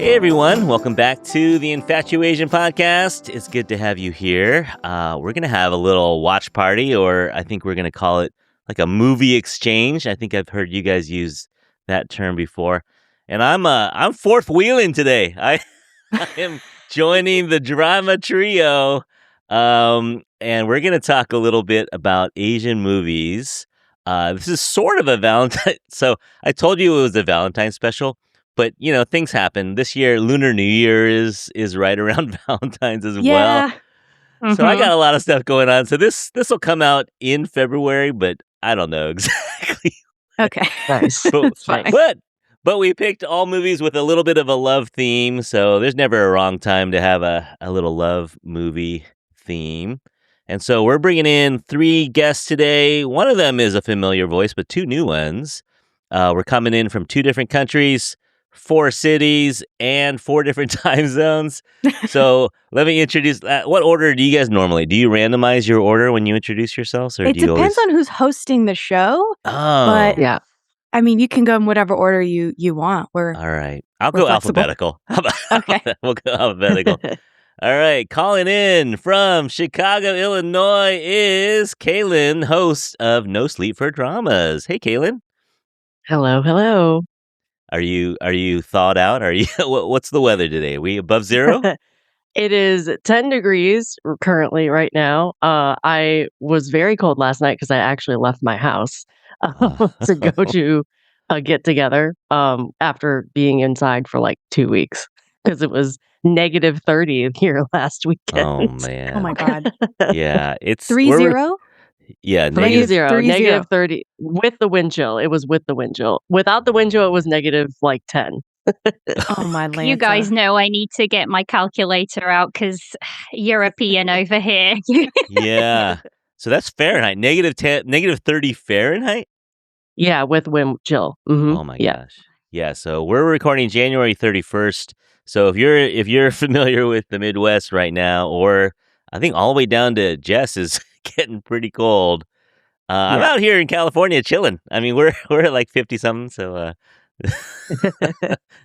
Hey everyone, welcome back to the Infatuasian podcast. It's good to have you here. We're going to have a little watch party, or I think we're going to call it like a movie exchange. I think I've heard you guys use that term before. And I'm fourth wheeling today. I am joining the drama trio. And we're going to talk a little bit about Asian movies. This is sort of a Valentine. So I told you it was a Valentine special. But, you know, things happen. This year, Lunar New Year is right around Valentine's as well. So I got a lot of stuff going on. So this will come out in February, but I don't know exactly. Okay. Nice. But we picked all movies with a little bit of a love theme. So there's never a wrong time to have a little love movie theme. And so we're bringing in 3 guests today. One of them is a familiar voice, but 2 new ones. We're coming in from 2 different countries, 4 cities, and 4 different time zones. So let me introduce. What order do you guys normally? Do you randomize your order when you introduce yourselves, or it do you depends on who's hosting the show. Oh, but Yeah. I mean, you can go in whatever order you want. all right. I'll we're go flexible. alphabetical. How about Okay. we'll go alphabetical. All right. Calling in from Chicago, Illinois is Kaylin, host of No Sleep for Dramas. Hey, Kaylin. Hello. Are you thawed out? Are you? What's the weather today? Are we above zero? It is 10 degrees currently right now. I was very cold last night because I actually left my house to go to a get together after being inside for like 2 weeks because it was negative 30 here last weekend. Oh man. Oh my God. Yeah, it's 30? Yeah, Negative negative. 30. negative 30 with the wind chill. It was with the wind chill. Without the wind chill, it was negative like 10. Oh my Lanta. You guys know I need to get my calculator out because European over here. Yeah. So that's Fahrenheit. Negative 30 Fahrenheit? Yeah, with wind chill. Mhm. Oh my gosh. Yeah, so we're recording January 31st. So if you're familiar with the Midwest right now, or I think all the way down to Jess is getting pretty cold. I'm out here in California chilling. I mean, we're at like 50 something, so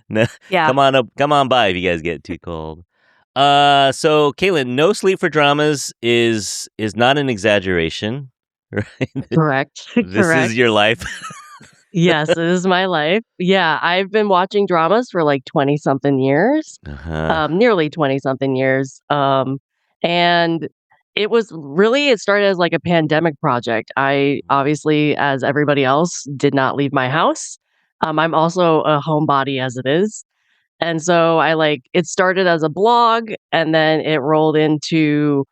no, Yeah. come on by if you guys get too cold. So Kaylin, No Sleep for Dramas is not an exaggeration, right? Correct. This is your life. Yes, it is my life. Yeah, I've been watching dramas for like 20 something years, Uh-huh. nearly 20 something years. And it started as like a pandemic project. I obviously, as everybody else, did not leave my house. I'm also a homebody as it is. And so it started as a blog and then it rolled into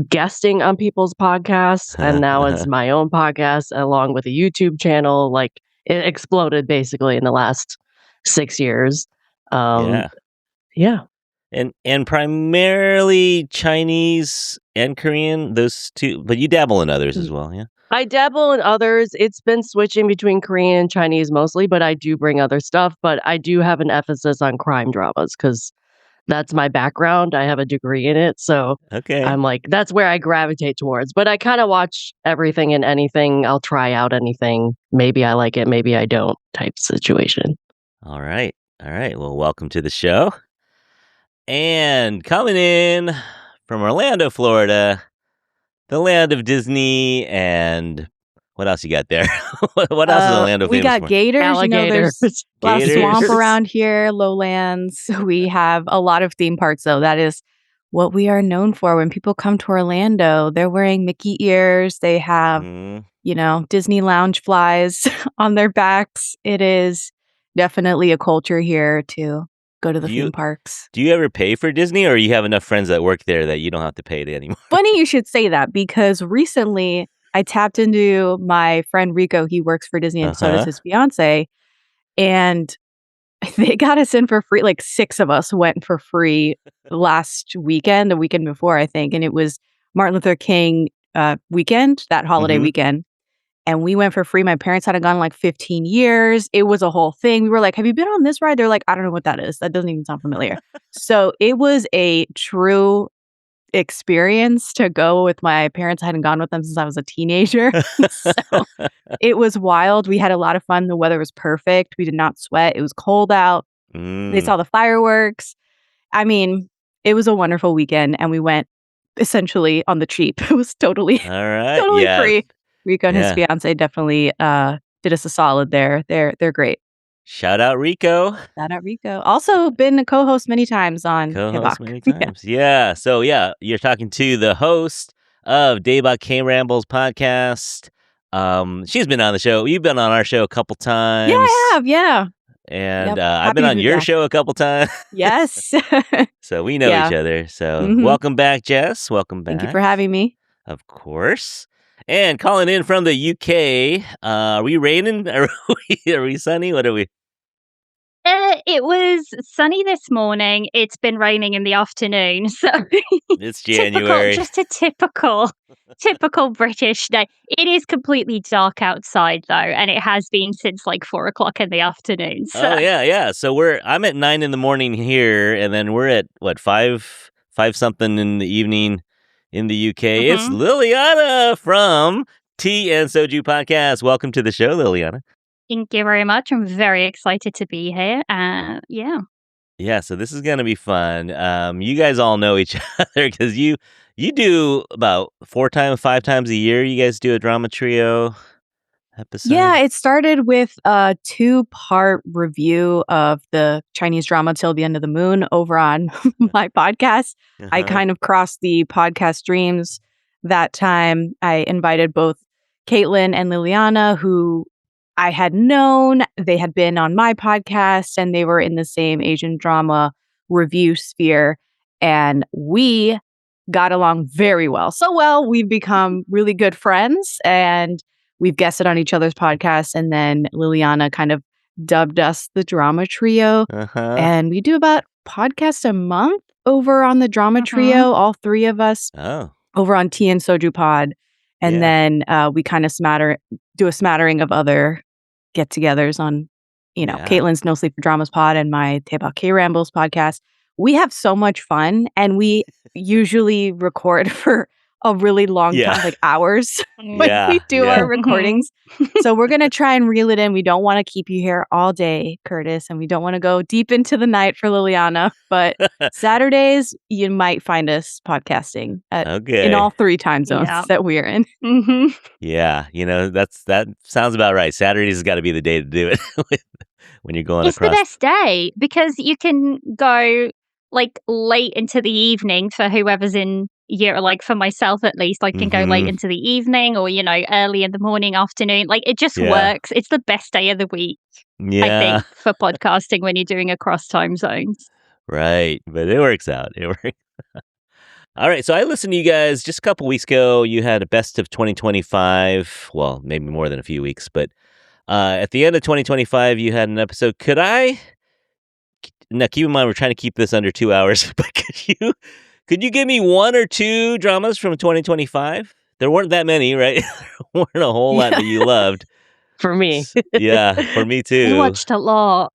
guesting on people's podcasts, and now it's my own podcast along with a YouTube channel. Like it exploded basically in the last 6 years. Yeah. And primarily Chinese and Korean, those 2, but you dabble in others as well, yeah? I dabble in others. It's been switching between Korean and Chinese mostly, but I do bring other stuff. But I do have an emphasis on crime dramas because that's my background. I have a degree in it. So Okay. I'm like, that's where I gravitate towards. But I kind of watch everything and anything. I'll try out anything. Maybe I like it, maybe I don't type situation. All right. Well, welcome to the show. And coming in from Orlando, Florida, the land of Disney, and what else you got there? What else is Orlando we famous got for? gators. Alligators. There's a lot of Gators. swamp around here, lowlands. We have a lot of theme parks, though. That is what we are known for. When people come to Orlando, they're wearing Mickey ears. They have, Mhm. Disney lounge flies on their backs. It is definitely a culture here to go to the theme parks. Do you ever pay for Disney, or you have enough friends that work there that you don't have to pay it anymore? Funny you should say that, because recently I tapped into my friend Rico. He works for Disney, and so does his fiance. And they got us in for free. Like 6 of us went for free last weekend, the weekend before, I think. And it was Martin Luther King weekend, that holiday weekend. And we went for free. My parents hadn't gone in like 15 years. It was a whole thing. We were like, have you been on this ride? They're like, I don't know what that is. That doesn't even sound familiar. So it was a true experience to go with my parents. I hadn't gone with them since I was a teenager. So it was wild. We had a lot of fun. The weather was perfect. We did not sweat. It was cold out. They saw the fireworks. I mean, it was a wonderful weekend, and we went essentially on the cheap. It was totally All right. totally Yeah. free. Rico and his Yeah. fiance definitely did us a solid there. They're great. Shout out Rico. Shout out Rico. Also been a co-host many times on Co-host Tebak. many times. Yeah. So yeah, you're talking to the host of Daybak K Rambles podcast. She's been on the show. You've been on our show a couple times. Yeah, I have. Yeah. And Yep. I've Happy been to on be your back. show a couple times. Yes. So we know Yeah. each other. So Mhm. welcome back, Jess. Welcome back. Thank you for having me. Of course. And calling in from the UK. Are we raining? Are we sunny? What are we? It was sunny this morning. It's been raining in the afternoon. So It's January. just a typical British day. It is completely dark outside though, and it has been since like 4:00 in the afternoon. So Oh yeah. So I'm at 9 a.m. here, and then we're at what 5 something in the evening in the UK. It's Liliana from Tea and Soju Podcast. Welcome to the show, Liliana. thank you very much. I'm very excited to be here. Yeah. Yeah, so this is gonna be fun. You guys all know each other because you do about 5 times a year. You guys do a drama trio episode. Yeah, it started with a 2-part review of the Chinese drama Till the End of the Moon over on my podcast. I kind of crossed the podcast streams that time. I invited both Caitlin and Liliana, who I had known. They had been on my podcast and they were in the same Asian drama review sphere. And we got along very well. So well, we've become really good friends and we've guested on each other's podcasts. And then Liliana kind of dubbed us the drama trio. And we do about podcast a month over on the drama trio, all three of us over on Tea and Soju Pod. And then we kind of do a smattering of other get-togethers on, Caitlin's No Sleep for Dramas pod and my Daybak K Rambles podcast. We have so much fun, and we usually record for a really long time, like hours, when we do our recordings. So we're going to try and reel it in. We don't want to keep you here all day, Curtis, and we don't want to go deep into the night for Liliana. But Saturdays, you might find us podcasting in all 3 time zones that we're in. Yeah, that sounds about right. Saturdays has got to be the day to do it when you're going across. It's the best day because you can go like late into the evening for whoever's in year, like for myself at least, I can go late into the evening or, early in the morning, afternoon. Like it just works. It's the best day of the week, I think, for podcasting when you're doing across time zones. Right. But it works out. It works. All right. So I listened to you guys just a couple weeks ago. You had a best of 2025. Well, maybe more than a few weeks, but at the end of 2025, you had an episode. Now, keep in mind, we're trying to keep this under 2 hours, but could you give me 1 or 2 dramas from 2025? There weren't that many, right? There weren't a whole lot that you loved. For me. Yeah, for me too. I watched a lot.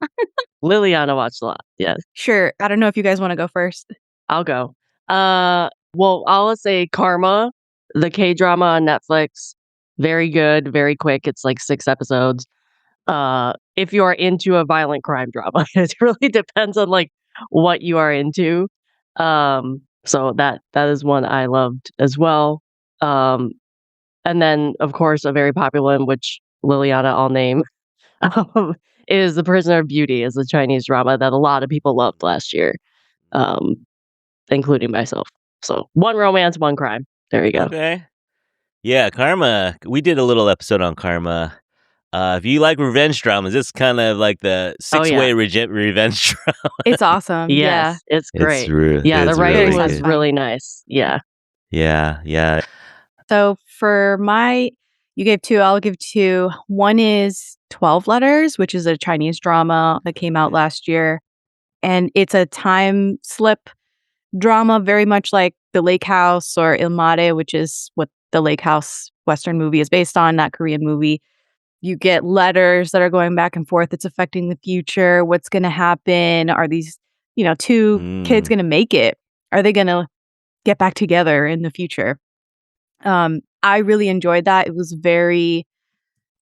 Liliana watched a lot, yes. Sure. I don't know if you guys want to go first. I'll go. Well, I'll say Karma, the K-drama on Netflix. Very good, very quick. It's like 6 episodes. If you are into a violent crime drama, it really depends on like what you are into. So that is one I loved as well. And then of course a very popular one, which Liliana I'll name, is The Prisoner of Beauty, is a Chinese drama that a lot of people loved last year, including myself. So 1 romance, 1 crime. There you go. Okay. Yeah, Karma. We did a little episode on Karma. If you like revenge dramas, it's kind of like the 6-way revenge drama. It's awesome. Yes, it's great. The writing really was really nice. Yeah. Yeah. So for you gave 2, I'll give 2. One is 12 Letters, which is a Chinese drama that came out last year. And it's a time slip drama, very much like The Lake House or Il Mare, which is what the Lake House Western movie is based on, that Korean movie. You get letters that are going back and forth. It's affecting the future. What's going to happen? Are these, 2 kids going to make it? Are they going to get back together in the future? I really enjoyed that. It was very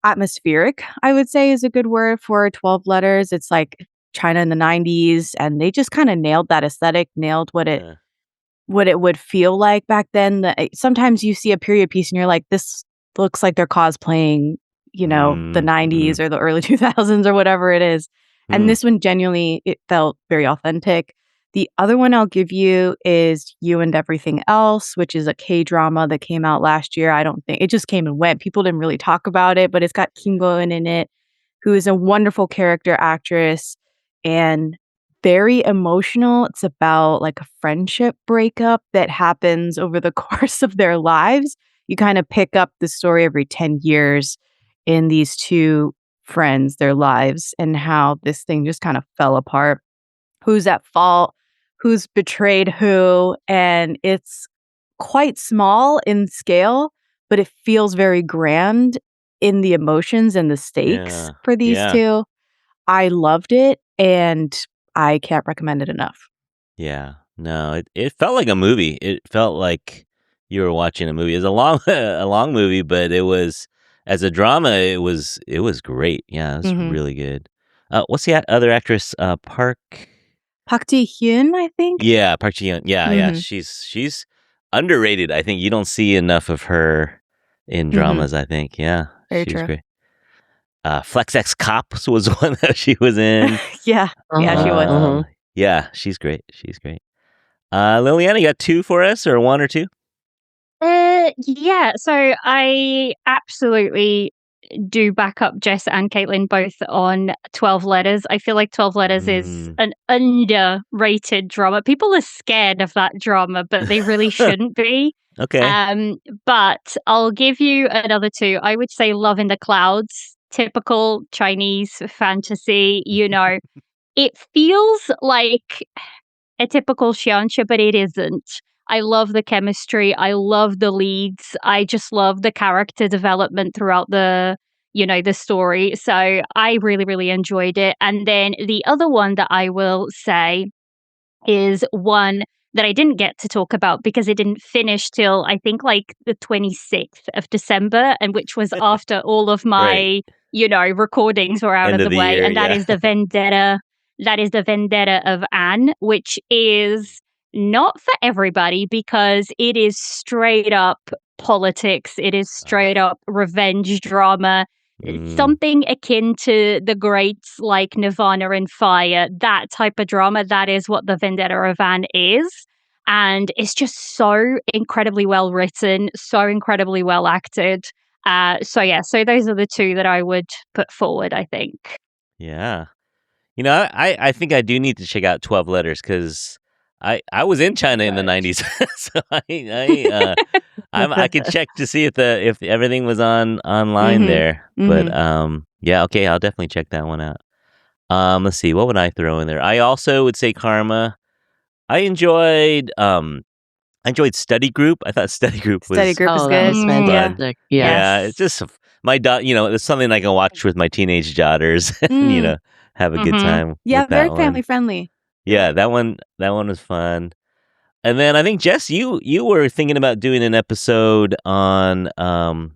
atmospheric, I would say is a good word for 12 Letters. It's like China in the 90s, and they just kind of nailed that aesthetic, nailed what it would feel like back then. Sometimes you see a period piece and you're like, this looks like they're cosplaying, the 90s or the early 2000s or whatever it is. And this one, genuinely, it felt very authentic. The other one I'll give you is You and Everything Else, which is a K-drama that came out last year. I don't think it just came and went. People didn't really talk about it, but it's got Kim Go-eun in it, who is a wonderful character actress and very emotional. It's about like a friendship breakup that happens over the course of their lives. You kind of pick up the story every 10 years in these two friends, their lives, and how this thing just kind of fell apart. Who's at fault? Who's betrayed who? And it's quite small in scale, but it feels very grand in the emotions and the stakes for these two. I loved it, and I can't recommend it enough. Yeah. No, it felt like a movie. It felt like you were watching a movie. It was a long movie, but it was, as a drama, it was great. Yeah, it was really good. What's the other actress? Park Ji-hyun, I think. Yeah, Park Ji-hyun. Yeah. She's underrated. I think you don't see enough of her in dramas. I think. Yeah, very she was true. great. Flex X Cops was one that she was in. Yeah, she was. Yeah, she's great. Liliana, you got 2 for us, or 1 or 2? Yeah, so I absolutely do back up Jess and Caitlin both on 12 Letters. I feel like 12 Letters is an underrated drama. People are scared of that drama, but they really shouldn't be. Okay. But I'll give you another 2. I would say Love in the Clouds, typical Chinese fantasy, It feels like a typical xianxia, but it isn't. I love the chemistry. I love the leads. I just love the character development throughout the story. So I really, really enjoyed it. And then the other one that I will say is one that I didn't get to talk about because it didn't finish till I think like the 26th of December, and which was after all of my, recordings were out End of of the the way. year, And that yeah. is the Vendetta. That is the Vendetta of Anne, which is not for everybody because it is straight up politics. It is straight up revenge drama. Something akin to the greats like Nirvana and Fire, that type of drama. That is what the Vendetta of Anne is. And it's just so incredibly well written, so incredibly well acted. So those are the 2 that I would put forward, I think. Yeah. I think I do need to check out 12 Letters because I was in China in the 90s, so I could check to see if everything was online there. But yeah, okay, I'll definitely check that one out. Let's see, what would I throw in there? I also would say Karma. I enjoyed Study Group. I thought Study Group was Study Group is Oh, good. that was fantastic. Yeah. yeah, it's just my it's something I can watch with my teenage daughters and have a good time Yeah, with very that family one. friendly. Yeah, that one was fun. And then I think Jess, you were thinking about doing an episode on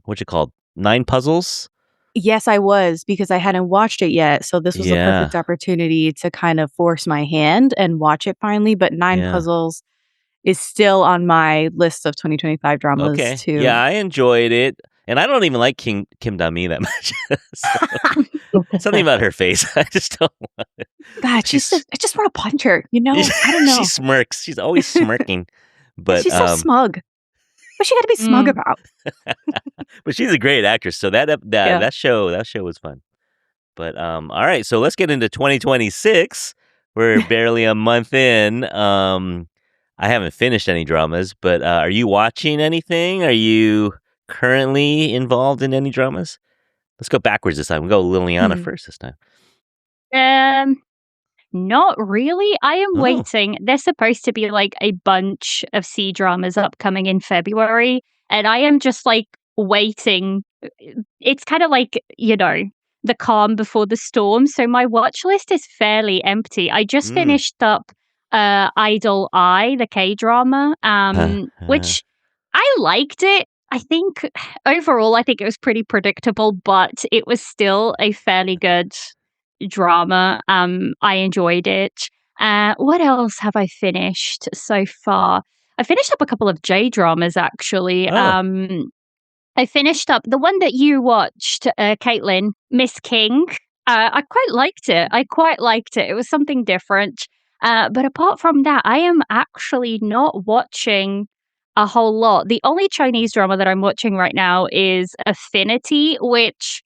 what's it called? 9 Puzzles? Yes, I was, because I hadn't watched it yet. So this was a perfect opportunity to kind of force my hand and watch it finally. But 9 Puzzles is still on my list of 2025 dramas too. Yeah, I enjoyed it. And I don't even like Kim Da-mi that much. Something about her face. I just don't want it. God, I just want to punch her, I don't know. She smirks. She's always smirking. But she's so smug. What's she got to be smug about? But she's a great actress. So that show was fun. But all right, so let's get into 2026. We're barely a month in. I haven't finished any dramas, but are you watching anything? Are you currently involved in any dramas? Let's go backwards this time. We'll go Liliana first this time. Not really. I am waiting. There's supposed to be like a bunch of C dramas upcoming in February, and I am just like waiting. It's kind of like, the calm before the storm. So my watch list is fairly empty. I just finished up Idol Eye, the K-drama, which I liked it. I think overall, I think it was pretty predictable, but it was still a fairly good drama. I enjoyed it. What else have I finished so far? I finished up a couple of J dramas actually. Oh. I finished up the one that you watched, Caitlin, Miss King. I quite liked it. It was something different. But apart from that, I am actually not watching a whole lot. The only Chinese drama that I'm watching right now is Affinity, which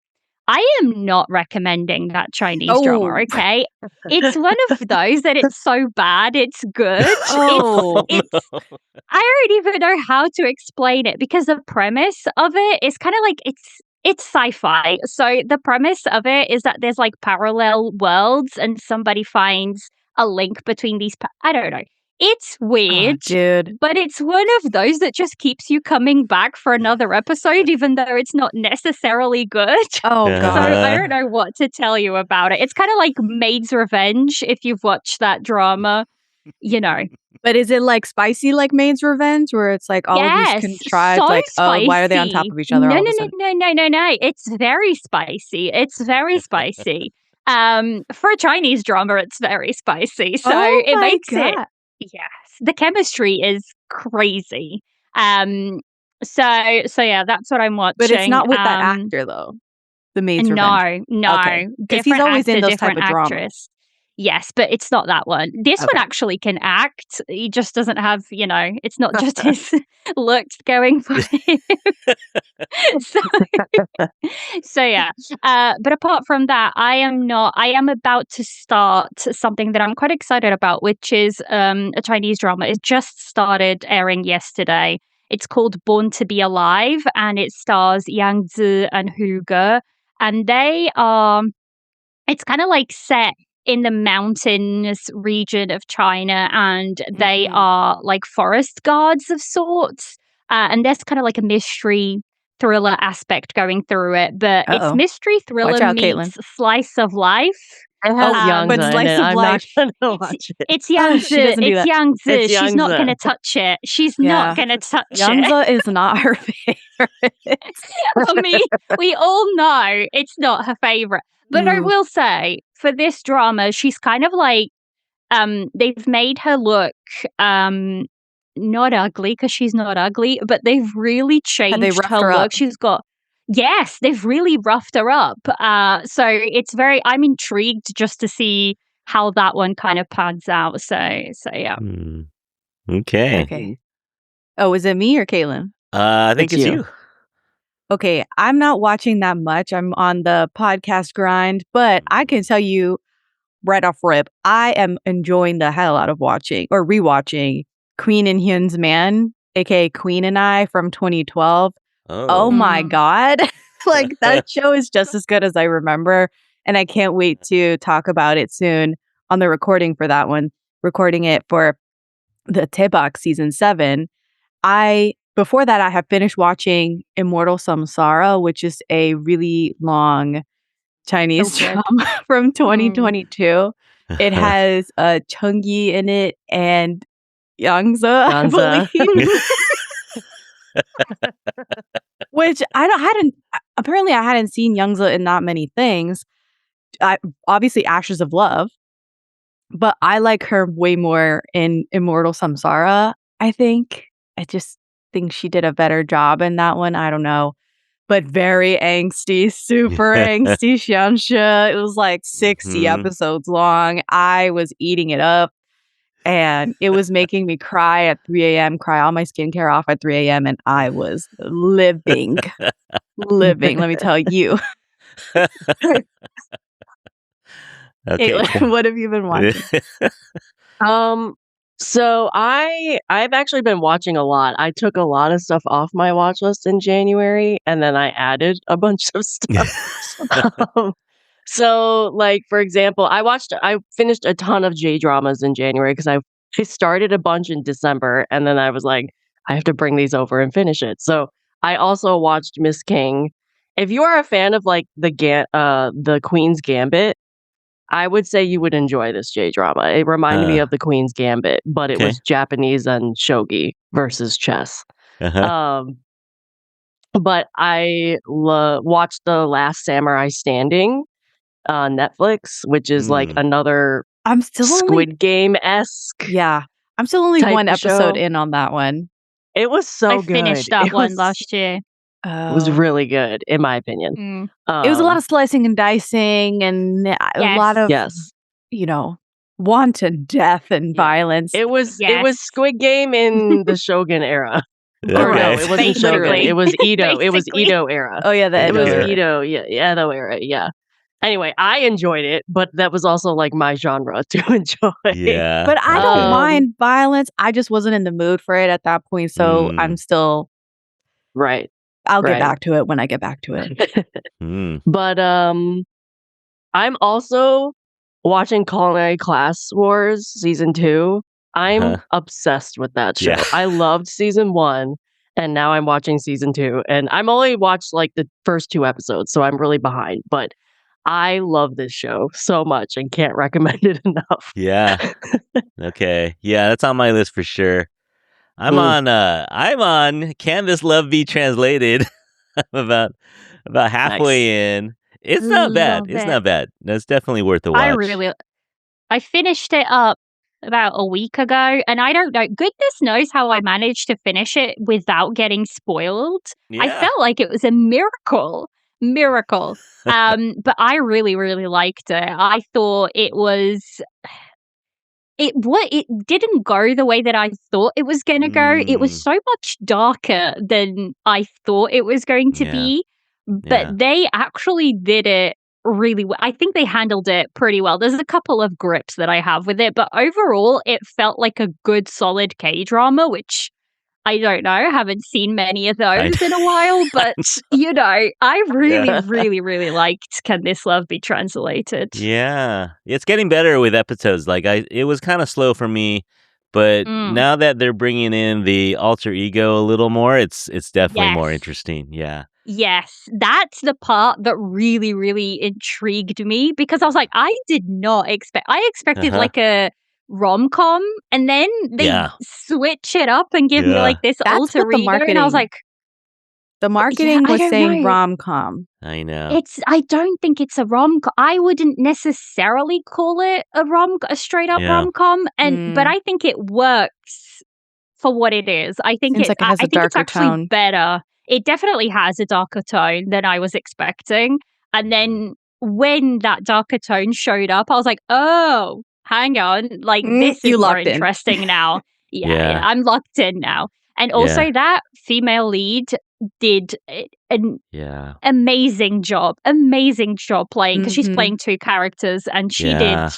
I am not recommending that Chinese drama, Oh. okay? It's one of those that it's so bad, it's good. Oh. It's I don't even know how to explain it because the premise of it is kind of like it's sci-fi. So the premise of it is that there's like parallel worlds and somebody finds a link between these I don't know. It's Oh, weird, dude. but it's one of those that just keeps you coming back for another episode even though it's not necessarily good. Oh, So God. I don't know what to tell you about it. It's kind of like Maid's Revenge if you've watched that drama, you know. But is it like spicy like Maid's Revenge where it's like all of these Yes, contrived, so like, oh, why are they on top spicy. of each other No, all of no, a no, sudden? no, no, no, no. It's very spicy. It's very spicy. For a Chinese drama, it's very spicy. So Oh it my makes it, God. yes, the chemistry is crazy. So yeah, that's what I'm But it's watching. not with that actor, though. The Maid's Revenge. No, no, Okay. Because he's different always in actor, those type different of dramas. actress. Yes, but it's not that one. This one Okay. actually can act. He just doesn't have, it's not just his looks going for him. so, so yeah. But apart from that, I am about to start something that I'm quite excited about, which is a Chinese drama. It just started airing yesterday. It's called Born to Be Alive, and it stars Yang Zi and Hu Ge. And it's kind of like set in the mountainous region of China, and they are like forest guards of sorts. And there's kind of like a mystery thriller aspect going through it, but it's Uh-oh. mystery thriller Watch out, meets Caitlin. slice of life. It has but Yangza in slice it. of I'm life. not gonna watch it. It's Yang she Zi. doesn't do It's that. Yang Zi. It's She's not Yangza. going to touch it. She's Yeah. not going to touch it. Yangza is not her favorite. I mean, we all know it's not her favorite. But I Ooh. will say, for this drama, she's kind of like, they've made her look not ugly because she's not ugly, but they've really Have they changed roughed her her look. up? She's got yes, they've really roughed her up. So it's I'm intrigued just to see how that one kind of pans out. So yeah. Okay. Okay. Oh, is it me or Caitlin? I think It's it's you. you. Okay, I'm not watching that much. I'm on the podcast grind, but I can tell you right off rip, I am enjoying the hell out of watching or rewatching Queen and Hyun's Man, aka Queen and I from 2012. Oh my God. Like that show is just as good as I remember. And I can't wait to talk about it soon on the recording for that one, recording it for the Tebak season 7. Before that, I have finished watching Immortal Samsara, which is a really long Chinese drama from 2022. It has Chungi in it and Yangza, I believe. Which apparently I hadn't seen Yangza in that many things. Obviously Ashes of Love, but I like her way more in Immortal Samsara, I think. I just think she did a better job in that one. I don't know. But very angsty, super angsty xianxia. It was like 60 episodes long. I was eating it up. And it was making me cry at 3 a.m., cry all my skincare off at 3 a.m. And I was living, let me tell you. Okay. Caitlin, what have you been watching? So I've actually been watching a lot. I took a lot of stuff off my watch list in January, and then I added a bunch of stuff. So, like for example, I finished a ton of J dramas in January because I started a bunch in December, and then I was like, I have to bring these over and finish it. So I also watched Miss King. If you are a fan of like the Queen's Gambit, I would say you would enjoy this J drama. It reminded me of the Queen's Gambit, but it was Japanese and shogi versus chess. But I watched The Last Samurai Standing. on Netflix, which is like another I'm still Squid Game-esque. Yeah. I'm still only type one of episode show. in on that one. It was so I good. finished that It one was last year. it was Oh. really good, in my opinion. It was a lot of slicing and dicing and a lot of, Yes. wanton death and violence. It was Yes. Squid Game in the Shogun era. Or Okay. no, it wasn't Shogun. Basically. It was Edo. It was Basically. Edo era. Oh yeah, the It was Edo era. Edo, Edo era, yeah. Anyway, I enjoyed it, but that was also like my genre to enjoy. Yeah. But I don't Um, mind violence. I just wasn't in the mood for it at that point, so I'm still Right. I'll get Right. back to it when I get back to it. But I'm also watching Culinary Class Wars season 2. I'm obsessed with that show. Yeah. I loved season 1, and now I'm watching season 2, and I'm only watched like the first 2 episodes, so I'm really behind. But I love this show so much and can't recommend it enough. Yeah. Okay. Yeah, that's on my list for sure. I'm on Can This Love Be Translated? I'm about halfway in. It's not bad. Love It's it. not bad. No, it's definitely worth a watch. I finished it up about a week ago, and I don't know. Goodness knows how I managed to finish it without getting spoiled. I Yeah. felt like it was a miracle. But I really, really liked it. I thought it was. It didn't go the way that I thought it was going to go. It was so much darker than I thought it was going to Yeah. be. But Yeah. they actually did it really well. I think they handled it pretty well. There's a couple of grips that I have with it, but overall, it felt like a good, solid K-drama, which I don't know. I haven't seen many of those in a while, but I really, really, really liked Can This Love Be Translated? Yeah. It's getting better with episodes. Like it was kind of slow for me, but now that they're bringing in the alter ego a little more, it's definitely more interesting. Yeah. Yes, that's the part that really, really intrigued me because I was like, I did not expect. I expected like a rom-com, and then they switch it up and give me like this That's alter what the ego, and I was marketing- like, The marketing I was don't saying know. rom-com. I know. I don't think it's a rom-com. I wouldn't necessarily call it a straight up Yeah. rom-com, but I think it works for what it is. I think Seems like it has a I think it's darker actually tone. better. It definitely has a darker tone than I was expecting. And then when that darker tone showed up, I was like, oh, hang on. Like, this you is more locked in. interesting now. Yeah. I'm locked in now. And also that female lead did an amazing job playing, because she's playing 2 characters, and she did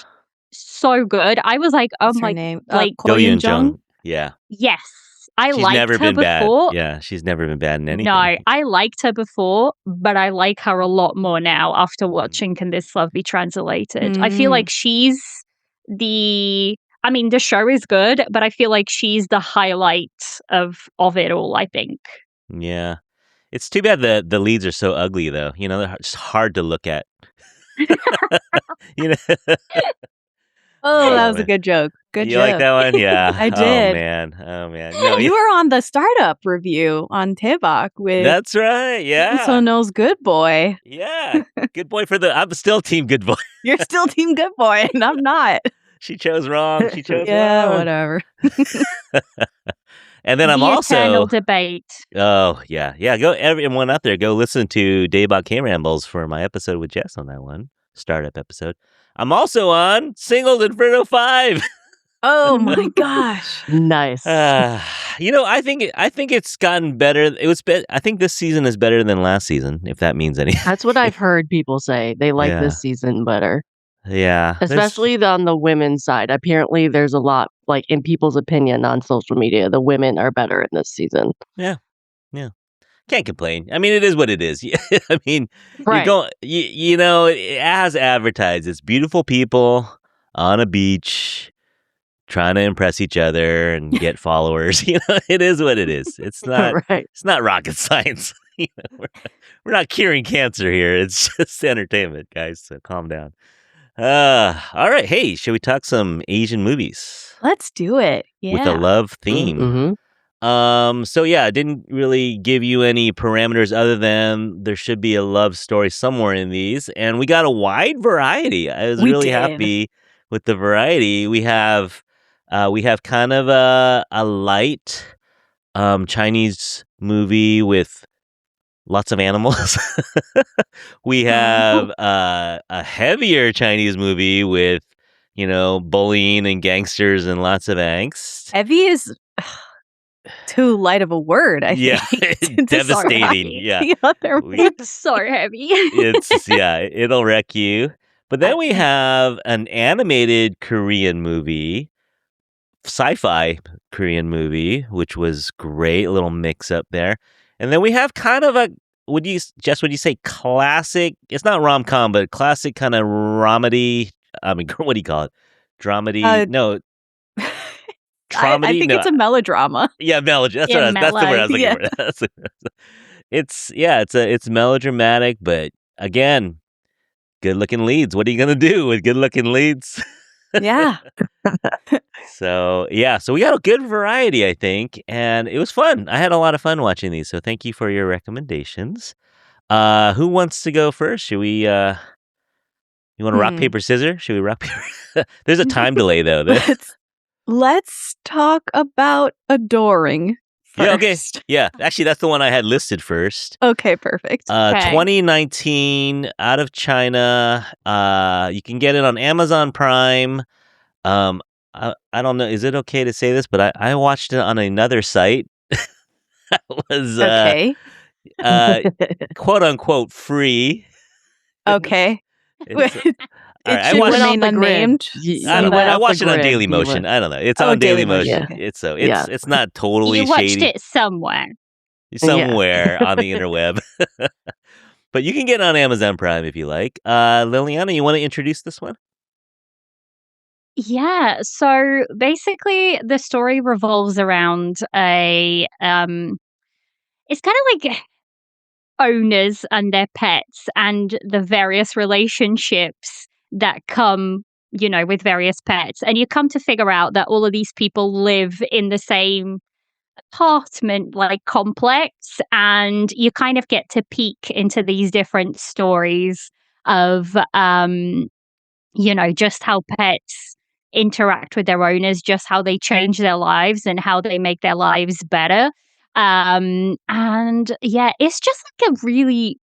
so good. I was like, oh What's her my, name? like, Ko Yoon-jung? Yeah. yes. I She's liked never her been before. bad. Yeah, she's never been bad in anything. No, I liked her before, but I like her a lot more now after watching Can This Love Be Translated. I feel like she's the show is good, but I feel like she's the highlight of it all, I think. Yeah. It's too bad the leads are so ugly, though. They're just hard to look at. Oh, that was a good joke. Good You joke. like that one? Yeah. I did. Oh, man. No, You were on the startup review on Tebak with That's right. Yeah. Sono's Good Boy. Yeah. Good boy I'm still team good boy. You're still Team Good Boy, and I'm not. She chose wrong. Yeah, wrong. whatever. And then I'm the also eternal debate. Oh, yeah. Yeah, everyone out there, go listen to Daybot K-Rambles for my episode with Jess on that one. Startup episode. I'm also on Singled Inferno 5. Oh my gosh. Nice. I think it's gotten better. I think this season is better than last season, if that means anything. That's what I've heard people say. They like this season better. Yeah. Especially on the women's side. Apparently there's a lot, like, in people's opinion on social media, the women are better in this season. Yeah. Can't complain. I mean, it is what it is. I mean, Right. as advertised, it's beautiful people on a beach trying to impress each other and get followers. It is what it is. It's not Right. It's not rocket science. We're not curing cancer here. It's just entertainment, guys. So calm down. All right. Hey, should we talk some Asian movies Let's do it. Yeah. with a love theme? Mm-hmm. So yeah, I didn't really give you any parameters other than there should be a love story somewhere in these, and we got a wide variety. I was We really did. happy with the variety. We have kind of a light Chinese movie with lots of animals. We have a heavier Chinese movie with, bullying and gangsters and lots of angst. Heavy is too light of a word, I Yeah, think. devastating. Yeah, The other one. It's so heavy. it'll wreck you. But then we have an animated Korean movie, sci-fi Korean movie, which was great. A little mix up there. And then we have kind of a, would you say classic? It's not rom-com, but classic kind of dramedy. I mean, what do you call it? Dramedy? No. I think it's a melodrama. Yeah, melodrama. That's the word I was looking for. It's melodramatic, but again, good-looking leads. What are you gonna do with good-looking leads? Yeah. So we got a good variety, I think, and it was fun. I had a lot of fun watching these, so thank you for your recommendations. Who wants to go first? Should we, you want to rock, paper, scissors? Should we rock, paper? There's a time delay, though. Let's talk about Adoring first. Yeah, okay. Yeah, actually, that's the one I had listed first. Okay, perfect. 2019, out of China. You can get it on Amazon Prime. I don't know. Is it okay to say this? But I watched it on another site. That was okay. Quote unquote free. Okay. It should remain unnamed. I watched it on Daily Motion. I don't know. It's on Daily Motion. Okay. It's not totally shady. You watched it somewhere on the interweb. But you can get it on Amazon Prime if you like. Liliana, you want to introduce this one? Yeah, so basically the story revolves around it's kind of like owners and their pets and the various relationships that come, with various pets. And you come to figure out that all of these people live in the same apartment like complex, and you kind of get to peek into these different stories of just how pets interact with their owners, just how they change their lives and how they make their lives better. And yeah, it's just like a really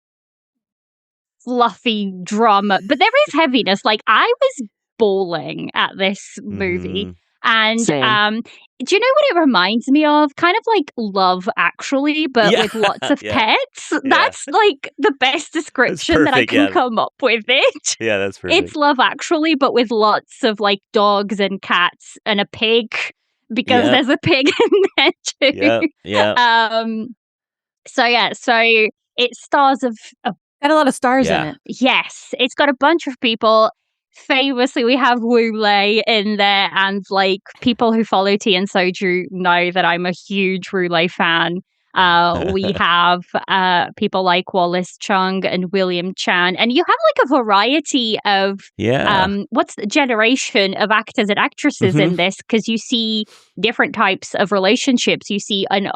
fluffy drama, but there is heaviness. Like, I was bawling at this movie. And Same. do you know what it reminds me of? Kind of like Love Actually, but with lots of pets. That's like the best description that I can come up with it. Yeah, that's perfect. It's Love Actually, but with lots of like dogs and cats and a pig, because there's a pig in there too. So it stars of got a lot of stars in it. Yes, it's got a bunch of people. Famously, we have Wu Lei in there, and like people who follow Tea and Soju know that I'm a huge Wu Lei fan. We have people like Wallace Chung and William Chan, and you have like a variety of what's the generation of actors and actresses in this, because you see different types of relationships. You see an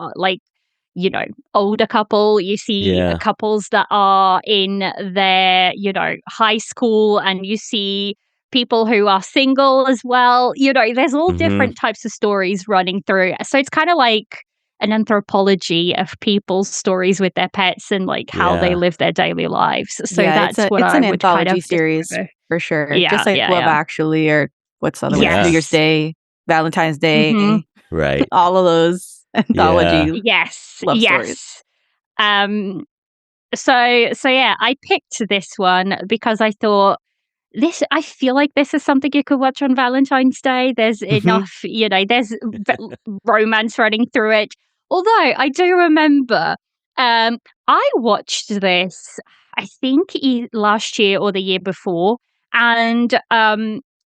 older couple, you see couples that are in their, high school, and you see people who are single as well. There's all different types of stories running through. So it's kind of like an anthropology of people's stories with their pets and like how they live their daily lives. So that's what it's I an would anthology kind of series for sure. Yeah, just like Love Actually, or what's the other one? New Year's Day, Valentine's Day, right? All of those anthology love stories. So I picked this one because I thought I feel like this is something you could watch on Valentine's Day. There's enough, there's romance running through it. Although I do remember I watched this, I think last year or the year before, and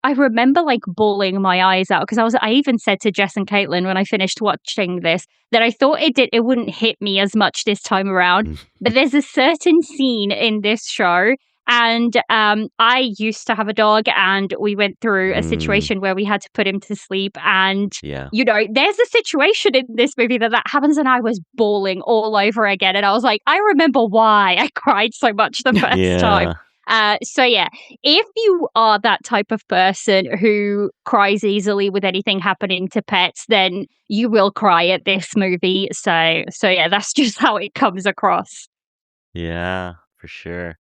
I remember like bawling my eyes out, because I even said to Jess and Caitlin when I finished watching this that I thought it wouldn't hit me as much this time around. But there's a certain scene in this show, And I used to have a dog, and we went through a situation where we had to put him to sleep. And, you know, there's a situation in this movie that happens, and I was bawling all over again. And I was like, I remember why I cried so much the first time. So yeah, if you are that type of person who cries easily with anything happening to pets, then you will cry at this movie. So yeah, that's just how it comes across. Yeah, for sure.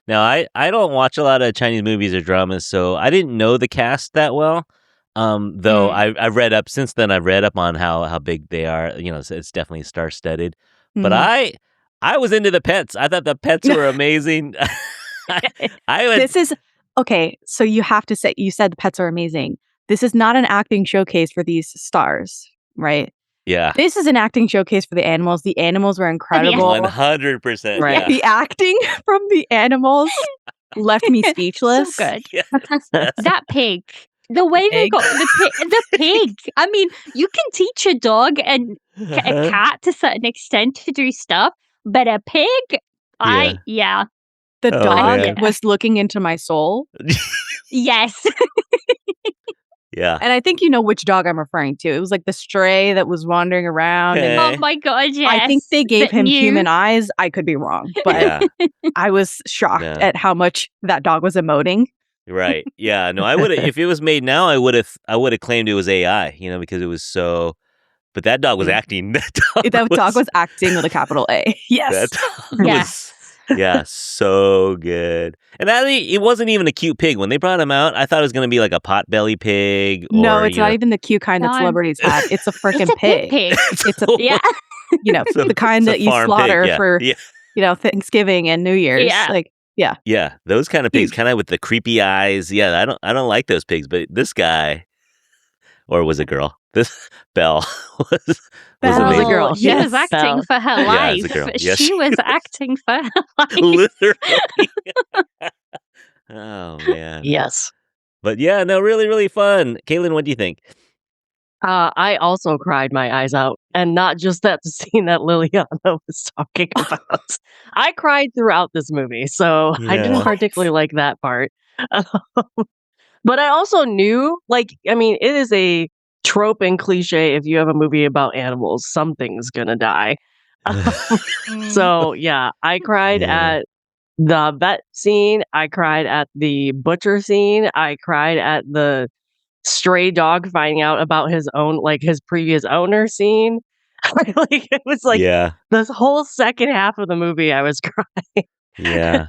Now, I don't watch a lot of Chinese movies or dramas, so I didn't know the cast that well. Though I've read up since then. I've read up on how big they are. You know, so it's definitely star-studded. But I was into the pets. I thought the pets were amazing. This is okay. So you have to say, you said the pets are amazing. This is not an acting showcase for these stars, right? Yeah. This is an acting showcase for the animals. The animals were incredible. 100%. Right. Yeah. The acting from the animals left me speechless. So good. Yes. That pig. The way they got the pig. I mean, you can teach a dog and a cat to a certain extent to do stuff, but a pig, The dog man. was looking into my soul. Yes. Yeah. And I think you know which dog I'm referring to. It was like the stray that was wandering around. Okay. And Oh my god, yes. I think they gave him new. human eyes. I could be wrong, but Yeah. I was shocked at how much that dog was emoting. Right. Yeah. No, I would have if it was made now, I would have claimed it was AI, you know, because it was so but that dog was acting. That dog was acting with a capital A. Yes. That dog was so good. And it wasn't even a cute pig. When they brought him out, I thought it was going to be like a potbelly pig. No, it's not even the cute kind that celebrities have. It's a freaking pig. It's a you know, the kind that you slaughter for you know, Thanksgiving and New Year's. Yeah, those kind of pigs, kind of with the creepy eyes. Yeah, I don't like those pigs, but this guy, or was a girl? This Belle was amazing. A girl. She was acting for her life. Yeah, it's a girl. Yes, she was acting for her life. Literally. Oh man. Yes. But yeah, no, really, really fun. Caitlin, what do you think? I also cried my eyes out, and not just that scene that Liliana was talking about. I cried throughout this movie, so I didn't particularly like that part. But I also knew, like, I mean, it is a trope and cliche if you have a movie about animals, something's gonna die. So yeah, I cried at the vet scene. I cried at the butcher scene. I cried at the stray dog finding out about his own, like his previous owner scene. Like it was like this whole second half of the movie I was crying. Yeah.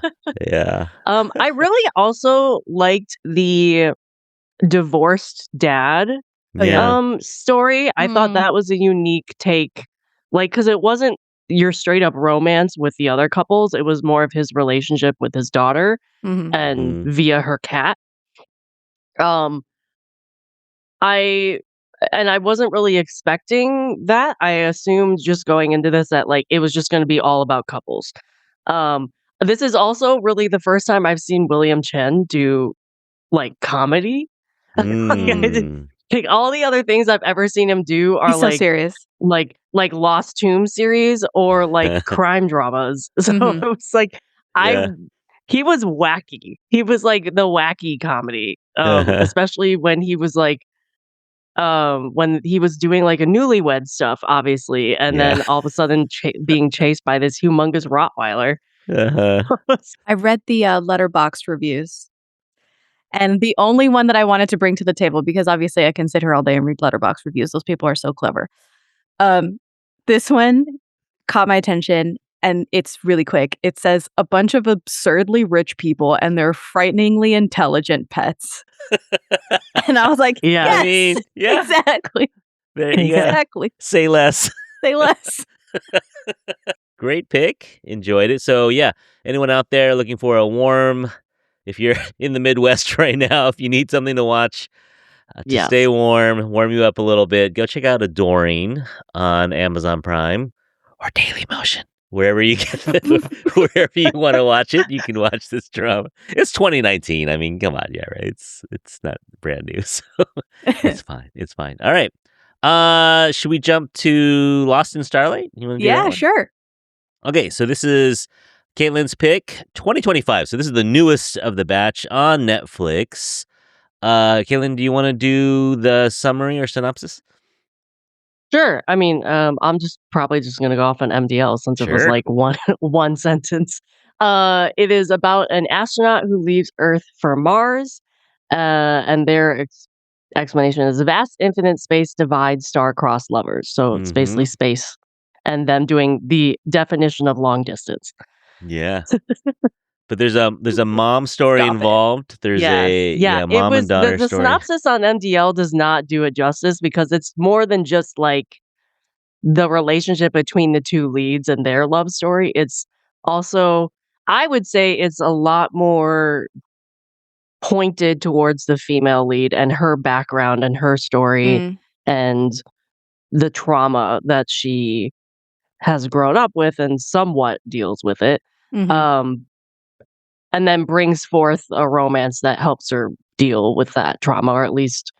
I really also liked the divorced dad story. I thought that was a unique take, like, because it wasn't your straight up romance with the other couples. It was more of his relationship with his daughter and via her cat. I wasn't really expecting that. I assumed just going into this that like it was just going to be all about couples. This is also really the first time I've seen William Chen do like comedy. Like all the other things I've ever seen him do are He's so serious, like Lost Tomb series or like crime dramas. So it was like he was wacky. He was like the wacky comedy, especially when he was like when he was doing like a newlywed stuff, obviously, and then all of a sudden being chased by this humongous Rottweiler. I read the Letterboxd reviews, and the only one that I wanted to bring to the table, because obviously I can sit here all day and read Letterboxd reviews. Those people are so clever. This one caught my attention, and it's really quick. It says a bunch of absurdly rich people and their frighteningly intelligent pets. And I was like, yes, I mean, exactly. There you go. Say less. Say less. Great pick. Enjoyed it. So yeah, anyone out there looking for a warm, if you're in the Midwest right now, if you need something to watch to stay warm you up a little bit, go check out Adorning on Amazon Prime or Daily Motion. Wherever you get wherever you want to watch it, you can watch this drama. It's 2019. I mean, come on, right? It's not brand new, so it's fine. It's fine. All right. Should we jump to Lost in Starlight? You want to sure. Okay, so this is Caitlin's pick, 2025. So this is the newest of the batch on Netflix. Caitlin, do you want to do the summary or synopsis? Sure. I mean, I'm just probably just gonna go off on MDL since it was Sure. like one sentence. It is about an astronaut who leaves Earth for Mars, and their explanation is: vast infinite space divides star-crossed lovers. So it's basically space, and them doing the definition of long distance. Yeah. But there's a mom story Stop it. involved. There's Yeah. It mom was and daughter the story. synopsis on MDL does not do it justice because it's more than just like the relationship between the two leads and their love story. It's also, I would say, it's a lot more pointed towards the female lead and her background and her story Mm. and the trauma that she has grown up with and somewhat deals with it. Mhm. And then brings forth a romance that helps her deal with that trauma, or at least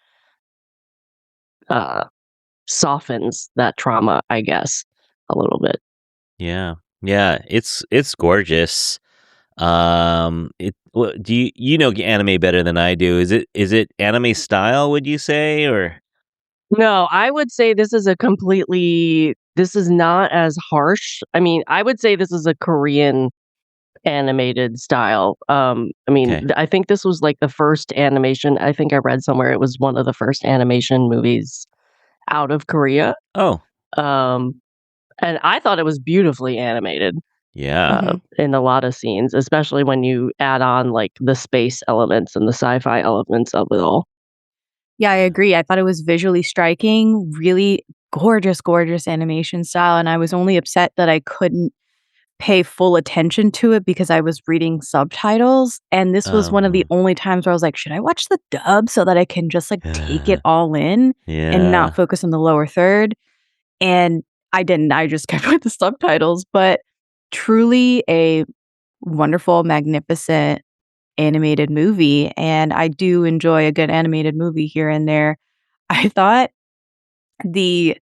softens that trauma, I guess, a little bit. Yeah. Yeah, it's gorgeous. Do you know anime better than I do? Is it anime style, would you say, or? No, I would say this is this is not as harsh. I mean, I would say this is a Korean animated style. I mean, Okay. I think this was like the first animation. I think I read somewhere it was one of the first animation movies out of Korea. Oh, Um, and I thought it was beautifully animated yeah. Mhm. in a lot of scenes, especially when you add on like the space elements and the sci-fi elements of it all. Yeah, I agree. I thought it was visually striking, really gorgeous, gorgeous animation style, and I was only upset that I couldn't pay full attention to it because I was reading subtitles, and this was one of the only times where I was like, "Should I watch the dub so that I can just, like, take it all in and Yeah. not focus on the lower third?" And I didn't. I just kept with the subtitles, but truly a wonderful, magnificent animated movie, and I do enjoy a good animated movie here and there. I thought the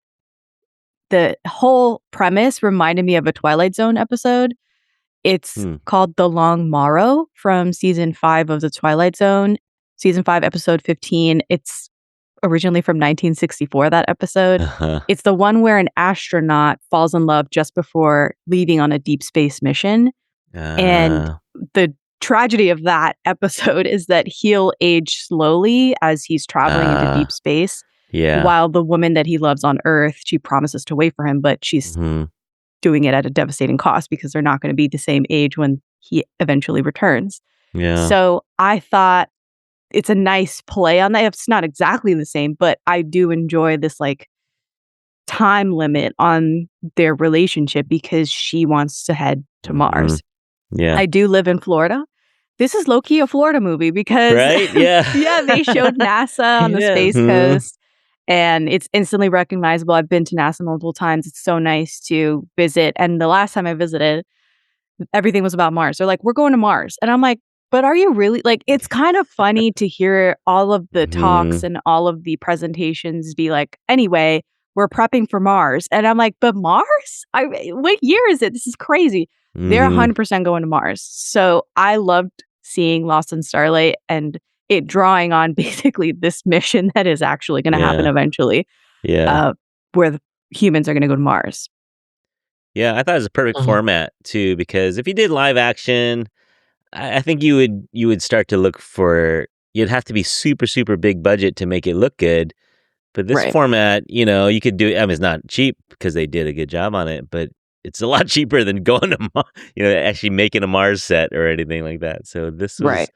the whole premise reminded me of a Twilight Zone episode. It's Hmm. called The Long Morrow from season 5 of The Twilight Zone, season 5, episode 15. It's originally from 1964, that episode. Uh-huh. It's the one where an astronaut falls in love just before leaving on a deep space mission. And the tragedy of that episode is that he'll age slowly as he's traveling into deep space, Yeah. while the woman that he loves on Earth, she promises to wait for him, but she's doing it at a devastating cost because they're not going to be the same age when he eventually returns. Yeah. So I thought it's a nice play on that. It's not exactly the same, but I do enjoy this like time limit on their relationship because she wants to head to Mars. Yeah. I do live in Florida. This is low-key a Florida movie because Right? Yeah. yeah, they showed NASA on the Yeah. Space Coast and it's instantly recognizable. I've been to NASA multiple times. It's so nice to visit. And the last time I visited, everything was about Mars. They're like, "We're going to Mars." And I'm like, "But are you really?" Like, it's kind of funny to hear all of the talks and all of the presentations be like, "Anyway, we're prepping for Mars." And I'm like, "But Mars? What year is it? This is crazy." They're 100% going to Mars. So I loved seeing Lost in Starlight and it drawing on basically this mission that is actually going to happen eventually, Yeah. where the humans are going to go to Mars. Yeah, I thought it was a perfect format too, because if you did live action, I think you would start to look for, you'd have to be super, super big budget to make it look good. But this Right. format, you could do, I mean, it's not cheap because they did a good job on it, but it's a lot cheaper than going to, actually making a Mars set or anything like that. So this was, Right.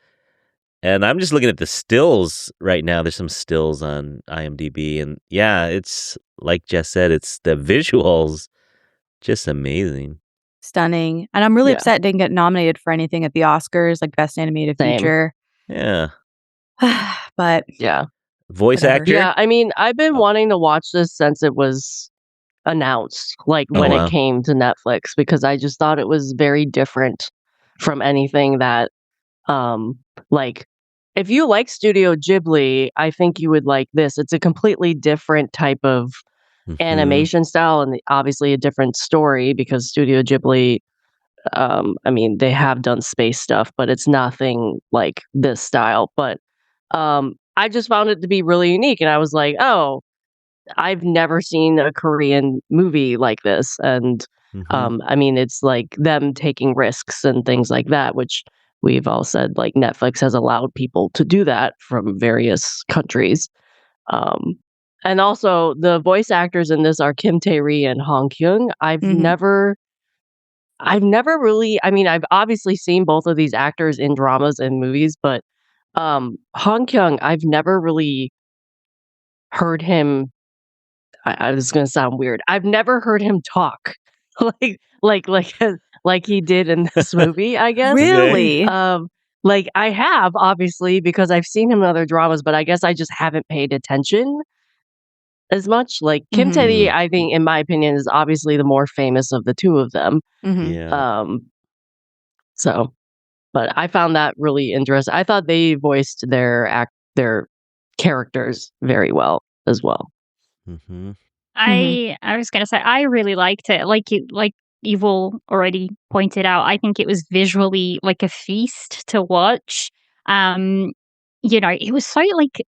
and I'm just looking at the stills right now. There's some stills on IMDb, and yeah, it's like Jess said, it's the visuals, just amazing. Stunning. And I'm really upset it didn't get nominated for anything at the Oscars, like Best Animated Same. Feature. Yeah. But Yeah. Voice Whatever. actor? Yeah, I mean, I've been wanting to watch this since it was announced, like when wow. it came to Netflix, because I just thought it was very different from anything that, like, if you like Studio Ghibli, I think you would like this. It's a completely different type of animation style and obviously a different story because Studio Ghibli I mean, they have done space stuff, but it's nothing like this style. But I just found it to be really unique, and I was like, oh, I've never seen a Korean movie like this. And Mm-hmm. I mean, it's like them taking risks and things like that, which we've all said like Netflix has allowed people to do that from various countries. Um, and also the voice actors in this are Kim Tae-ri and Hong Kyung. I've never really, I mean, I've obviously seen both of these actors in dramas and movies, but Hong Kyung, I've never really heard him. I was gonna sound weird. I've never heard him talk like like he did in this movie, I guess. Really? Like I have obviously because I've seen him in other dramas, but I guess I just haven't paid attention as much. Like Kim Mhm. Tae-ri, I think, in my opinion, is obviously the more famous of the two of them. Mhm. Yeah. So, but I found that really interesting. I thought they voiced their characters very well as well. Mm-hmm. Mhm. I was gonna say I really liked it. Like you've all already pointed out, I think it was visually like a feast to watch. Um, it was so like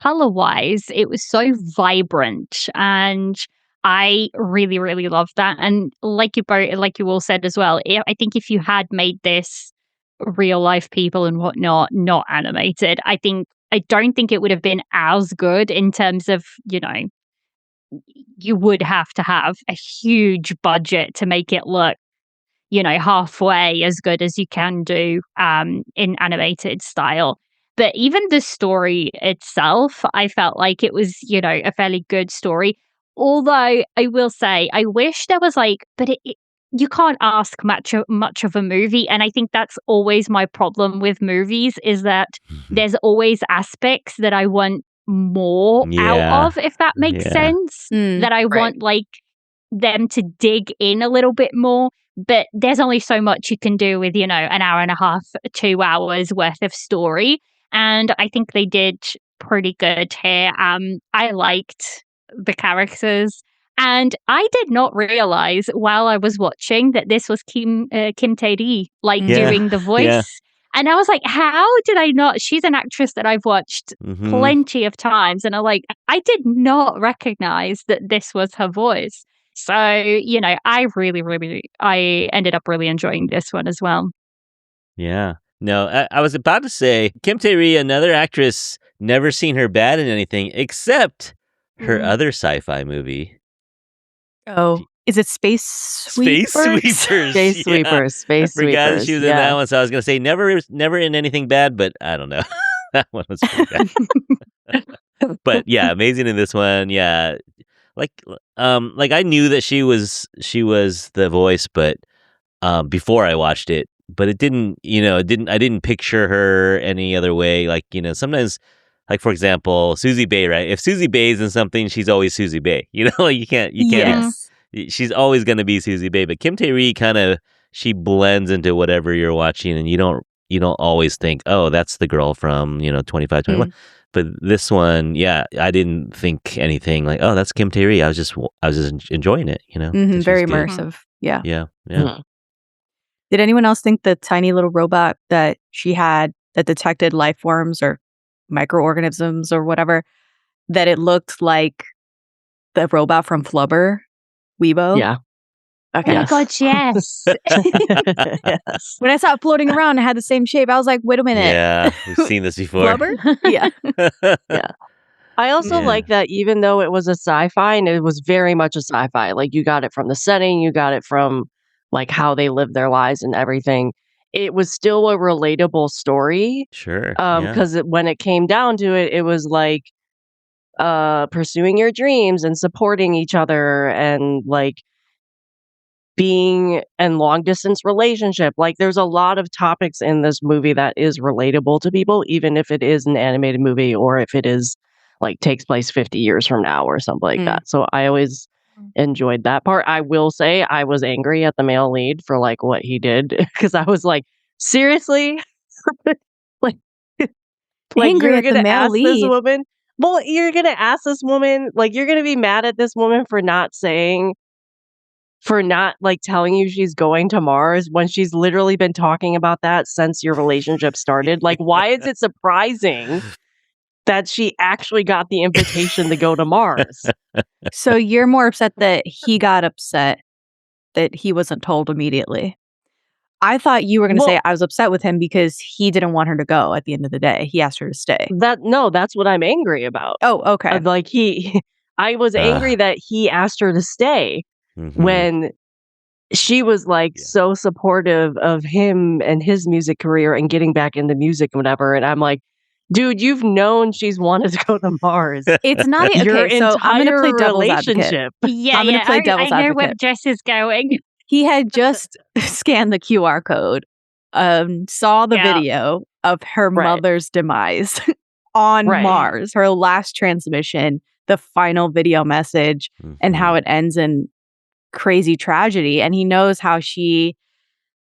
color wise, it was so vibrant, and I really, really loved that. And like you all said as well, I think if you had made this real life people and whatnot, not animated, I don't think it would have been as good in terms of, you would have to have a huge budget to make it look, halfway as good as you can do in animated style. But even the story itself, I felt like it was, a fairly good story. Although I will say, I wish there was but you can't ask much of a movie, and I think that's always my problem with movies is that there's always aspects that I want more out Yeah. of, if that makes Yeah. sense. Mm. That I Right. want them to dig in a little bit more, but there's only so much you can do with, an hour and a half, 2 hours worth of story, and I think they did pretty good here. I liked the characters, and I did not realize while I was watching that this was Kim Tae-ri, Yeah. doing the Yeah. voice, and I was like, "How did I not?" She's an actress that I've watched Mm-hmm. plenty of times, and I did not recognize that this was her voice. So, I really, really, I ended up really enjoying this one as well. Yeah. No, I was about to say Kim Tae-ri, another actress, never seen her bad in anything except her Mm. other sci-fi movie, Oh, is it Space Space Sweepers? Sweepers. Space Yeah. Sweepers, I Space forgot that Sweepers. she was in that Yeah. one, so I was gonna say never in anything bad, but I don't know. That one was pretty bad. But yeah, amazing in this one. Yeah, like like I knew that she was the voice, but before I watched it, but it didn't, I didn't picture her any other way. Like, sometimes, like for example, Susie Bay, right? If Susie Bay's in something, she's always Susie Bay. Like you can't. Yes. She's always gonna be Susie Bay. But Kim Tae-ri kind of she blends into whatever you're watching, and you don't always think, oh, that's the girl from 25, 21. Mm. But this one, yeah, I didn't think anything like, oh, that's Kim Tae-ri. I was just enjoying it. Mhm, So she very was good. immersive. Yeah. Yeah, yeah. Mhm. Did anyone else think the tiny little robot that she had that detected life forms or microorganisms or whatever, that it looked like the robot from Flubber, Weibo? Yeah. Oh Okay. my Yes. god, yes. Yes. When I saw it floating around, it had the same shape. I was like, wait a minute. Yeah, we've seen this before. Flubber? Yeah. Yeah. I also Yeah. like that even though it was a sci-fi and it was very much a sci-fi, like you got it from the setting, you got it from like how they live their lives and everything. It was still a relatable story. Sure. Yeah. Because when it came down to it, it was like pursuing your dreams and supporting each other and like being in long distance relationship. Like there's a lot of topics in this movie that is relatable to people, even if it is an animated movie or if it is like takes place 50 years from now or something like Mm. that. So I always enjoyed that part. I will say I was angry at the male lead for like what he did because I was like, seriously? like Angry you're at the gonna male ask this lead. woman? Well, you're gonna ask this woman, like you're gonna be mad at this woman for not saying for not like telling you she's going to Mars when she's literally been talking about that since your relationship started? Like, why is it surprising that she actually got the invitation to go to Mars? So you're more upset that he got upset that he wasn't told immediately. I thought you were going to say I was upset with him because he didn't want her to go at the end of the day. He asked her to stay. That's what I'm angry about. Oh, okay. Like I was angry that he asked her to stay when she was like so supportive of him and his music career and getting back into music and whatever. And I'm like, dude, you've known she's wanted to go to Mars. It's not your okay. So I'm going to play devil's advocate. relationship. Yeah, I'm going to play devil's I know advocate. where Jess is going. He had just scanned the QR code, saw the video of her mother's demise on Mars, her last transmission, the final video message, and how it ends in crazy tragedy. And he knows how she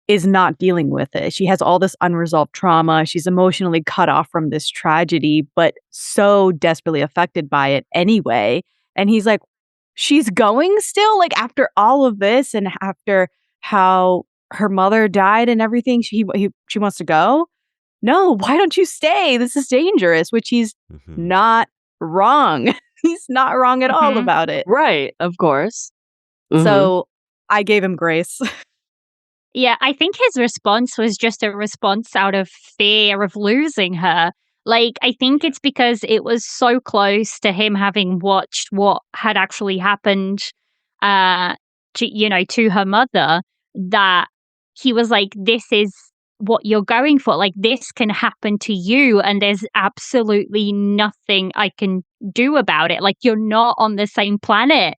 is not dealing with it. She has all this unresolved trauma. She's emotionally cut off from this tragedy, but so desperately affected by it anyway. And he's like, she's going still, like after all of this and after how her mother died and everything, she wants to go. No, why don't you stay? This is dangerous, which he's not wrong. He's not wrong at all about it. Right, of course. So I gave him grace. Yeah, I think his response was just a response out of fear of losing her. Like, I think it's because it was so close to him having watched what had actually happened, to her mother, that he was like, this is what you're going for. Like, this can happen to you, and there's absolutely nothing I can do about it. Like, you're not on the same planet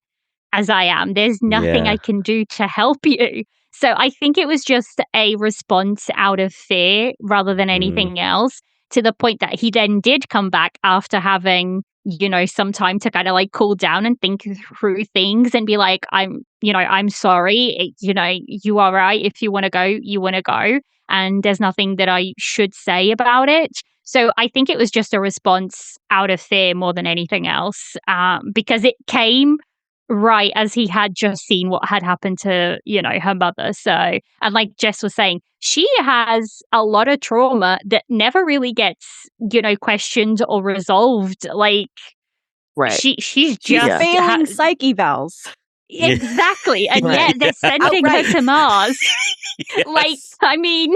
as I am. There's nothing I can do to help you. So I think it was just a response out of fear rather than anything else, to the point that he then did come back after having, some time to kind of like cool down and think through things and be like, I'm sorry. You are right. If you want to go, you want to go. And there's nothing that I should say about it. So I think it was just a response out of fear more than anything else, because it came right as he had just seen what had happened to, her mother. So, and like Jess was saying, she has a lot of trauma that never really gets, questioned or resolved. Like, she's just failing psych evals. Exactly. And yet they're sending her to Mars. Like, I mean.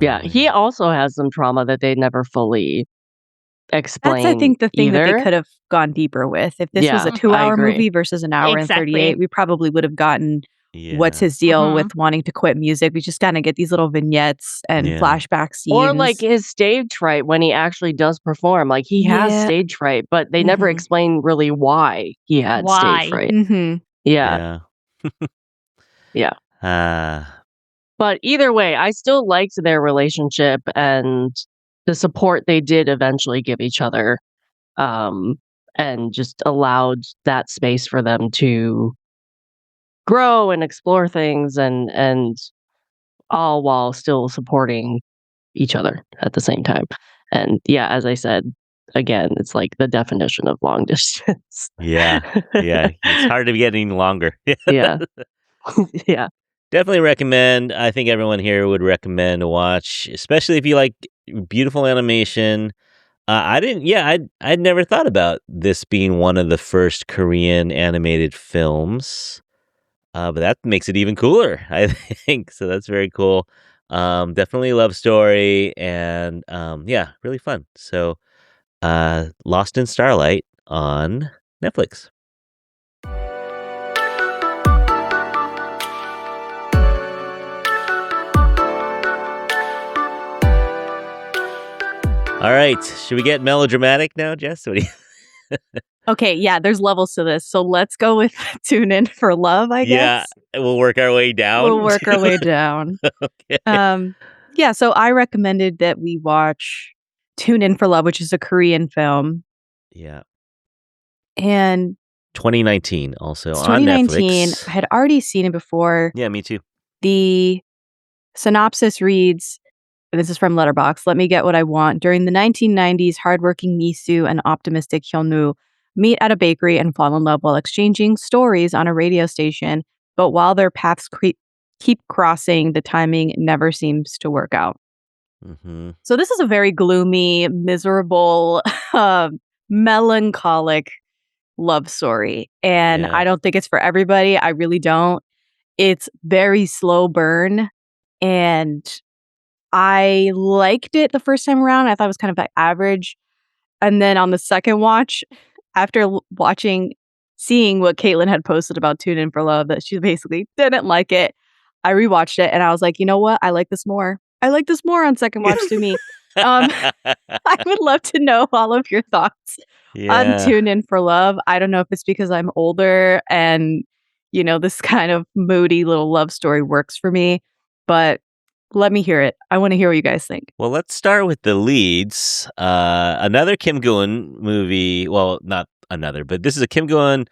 Yeah, he also has some trauma that they never fully explain. That's, I think, the thing either. that they could have gone deeper with. If this was a 2-hour movie versus an hour and 38, we probably would have gotten what's his deal with wanting to quit music. We just kind of get these little vignettes and flashback scenes. Or like his stage fright when he actually does perform. Like he has stage fright, but they never explain really why he had stage fright. Yeah. But either way, I still liked their relationship and the support they did eventually give each other, and just allowed that space for them to grow and explore things and all while still supporting each other at the same time. And yeah, as I said, again, it's like the definition of long distance. Yeah. It's hard to get any longer. Yeah. Definitely recommend. I think everyone here would recommend to watch, especially if you like beautiful animation. I'd never thought about this being one of the first Korean animated films. But that makes it even cooler, I think. So that's very cool. Definitely a love story and really fun. So Lost in Starlight on Netflix. All right. Should we get melodramatic now, Jess? What do you... Okay, yeah, there's levels to this. So let's go with Tune In for Love, I guess. Yeah, we'll work our way down. Okay. So I recommended that we watch Tune In for Love, which is a Korean film. Yeah. And 2019 also on 2019. Netflix. I had already seen it before. Yeah, me too. The synopsis reads, this is from Letterboxd, "Let me get what I want. During the 1990s, hardworking Misu and optimistic Hyunwoo meet at a bakery and fall in love while exchanging stories on a radio station. But while their paths keep crossing, the timing never seems to work out. Mm-hmm. So this is a very gloomy, miserable, melancholic love story. And Yeah. I don't think it's for everybody. I really don't. It's very slow burn. And I liked it the first time around. I thought it was kind of like average. And then on the second watch, after seeing what Caitlin had posted about Tune In for Love, that she basically didn't like it, I rewatched it and I was like, you know what? I like this more. I like this more on second watch to me. I would love to know all of your thoughts on Yeah. Tune In for Love. I don't know if it's because I'm older and, this kind of moody little love story works for me, but let me hear it. I want to hear what you guys think. Well, let's start with the leads. Another Kim Goon movie. Well, not another, but this is a Kim Goon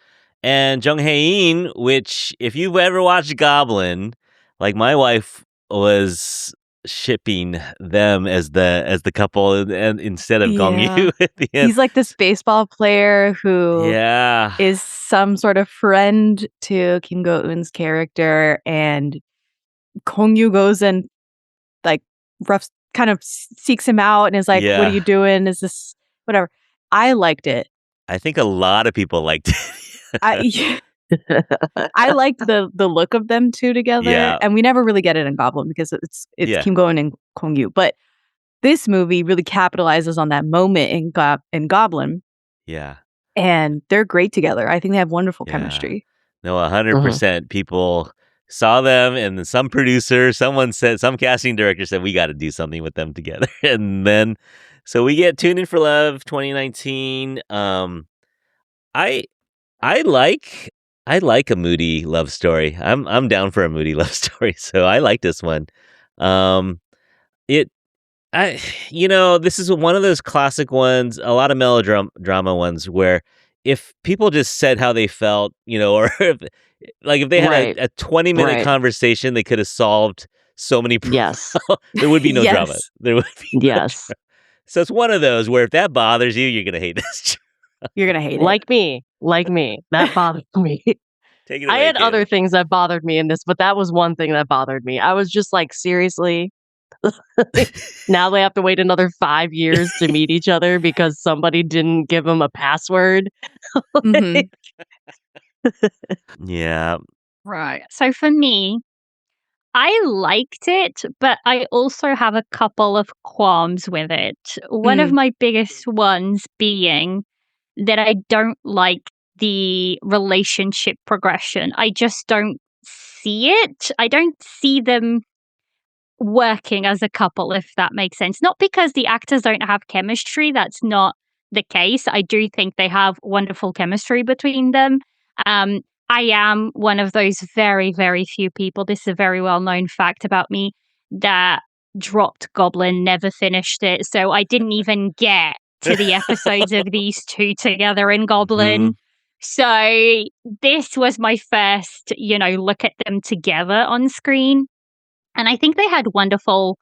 and Jung Hae-in, which, if you've ever watched Goblin, like my wife was shipping them as the couple, and instead of Gong Yu at the end. He's like this baseball player who is some sort of friend to Kim Go-eun's character, and Gong Yu goes and like kind of seeks him out and is like, what are you doing? Is this whatever? I liked it. I think a lot of people liked it. I liked the look of them two together, and we never really get it in Goblin because it's Kim Go-eun and Gong Yu. But this movie really capitalizes on that moment in Goblin. Yeah, and they're great together. I think they have wonderful chemistry. No, 100%. People saw them, and some producer, some casting director said, we got to do something with them together. And then, so we get Tune In for Love 2019. I like a moody love story. I'm down for a moody love story, so I like this one. This is one of those classic ones, a lot of melodrama ones where if people just said how they felt, or if they had a 20-minute conversation, they could have solved so many problems. Yes. There would be no drama. There would be yes. So it's one of those where if that bothers you, you're going to hate this. You're going to hate it. Like me. That bothered me. Take it away, I had Caitlin. other things that bothered me in this, but that was one thing that bothered me. I was just like, seriously? Now they have to wait another 5 years to meet each other because somebody didn't give them a password. Yeah. Right. So for me, I liked it, but I also have a couple of qualms with it. One of my biggest ones being that I don't like the relationship progression. I just don't see it. I don't see them working as a couple, if that makes sense. Not because the actors don't have chemistry, that's not the case. I do think they have wonderful chemistry between them. I am one of those very, very few people, this is a very well-known fact about me, that dropped Goblin, never finished it. So I didn't even get to the episodes of these two together in Goblin. So this was my first, look at them together on screen. And I think they had wonderful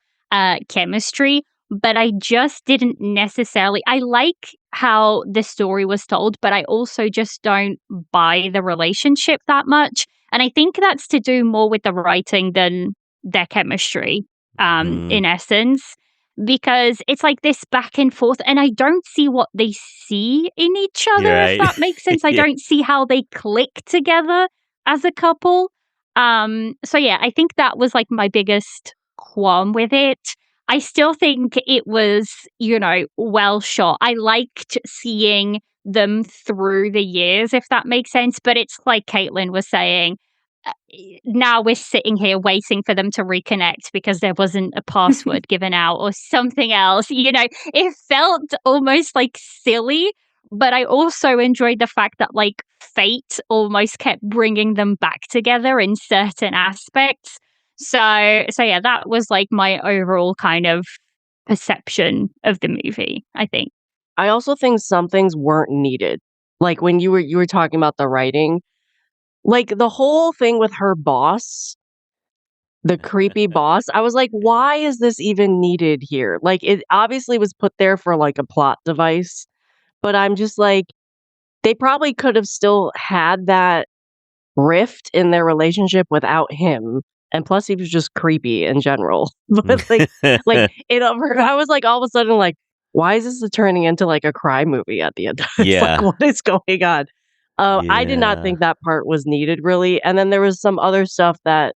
chemistry, but I just didn't necessarily. I like how the story was told, but I also just don't buy the relationship that much. And I think that's to do more with the writing than their chemistry, in essence, because it's like this back and forth, and I don't see what they see in each other, if that makes sense. I don't see how they click together as a couple. So yeah, I think that was like my biggest qualm with it. I still think it was, well shot. I liked seeing them through the years, if that makes sense. But it's like Caitlin was saying, now we're sitting here waiting for them to reconnect because there wasn't a password given out or something else. It felt almost like silly. But I also enjoyed the fact that like fate almost kept bringing them back together in certain aspects. So yeah, that was like my overall kind of perception of the movie, I think. I also think some things weren't needed. Like when you were talking about the writing, like the whole thing with her boss, the creepy boss, I was like, why is this even needed here? Like it obviously was put there for like a plot device. But I'm just like, they probably could have still had that rift in their relationship without him. And plus, he was just creepy in general. But I was like, all of a sudden, like, why is this turning into like a crime movie at the end? It's like, Yeah. what is going on? I did not think that part was needed, really. And then there was some other stuff that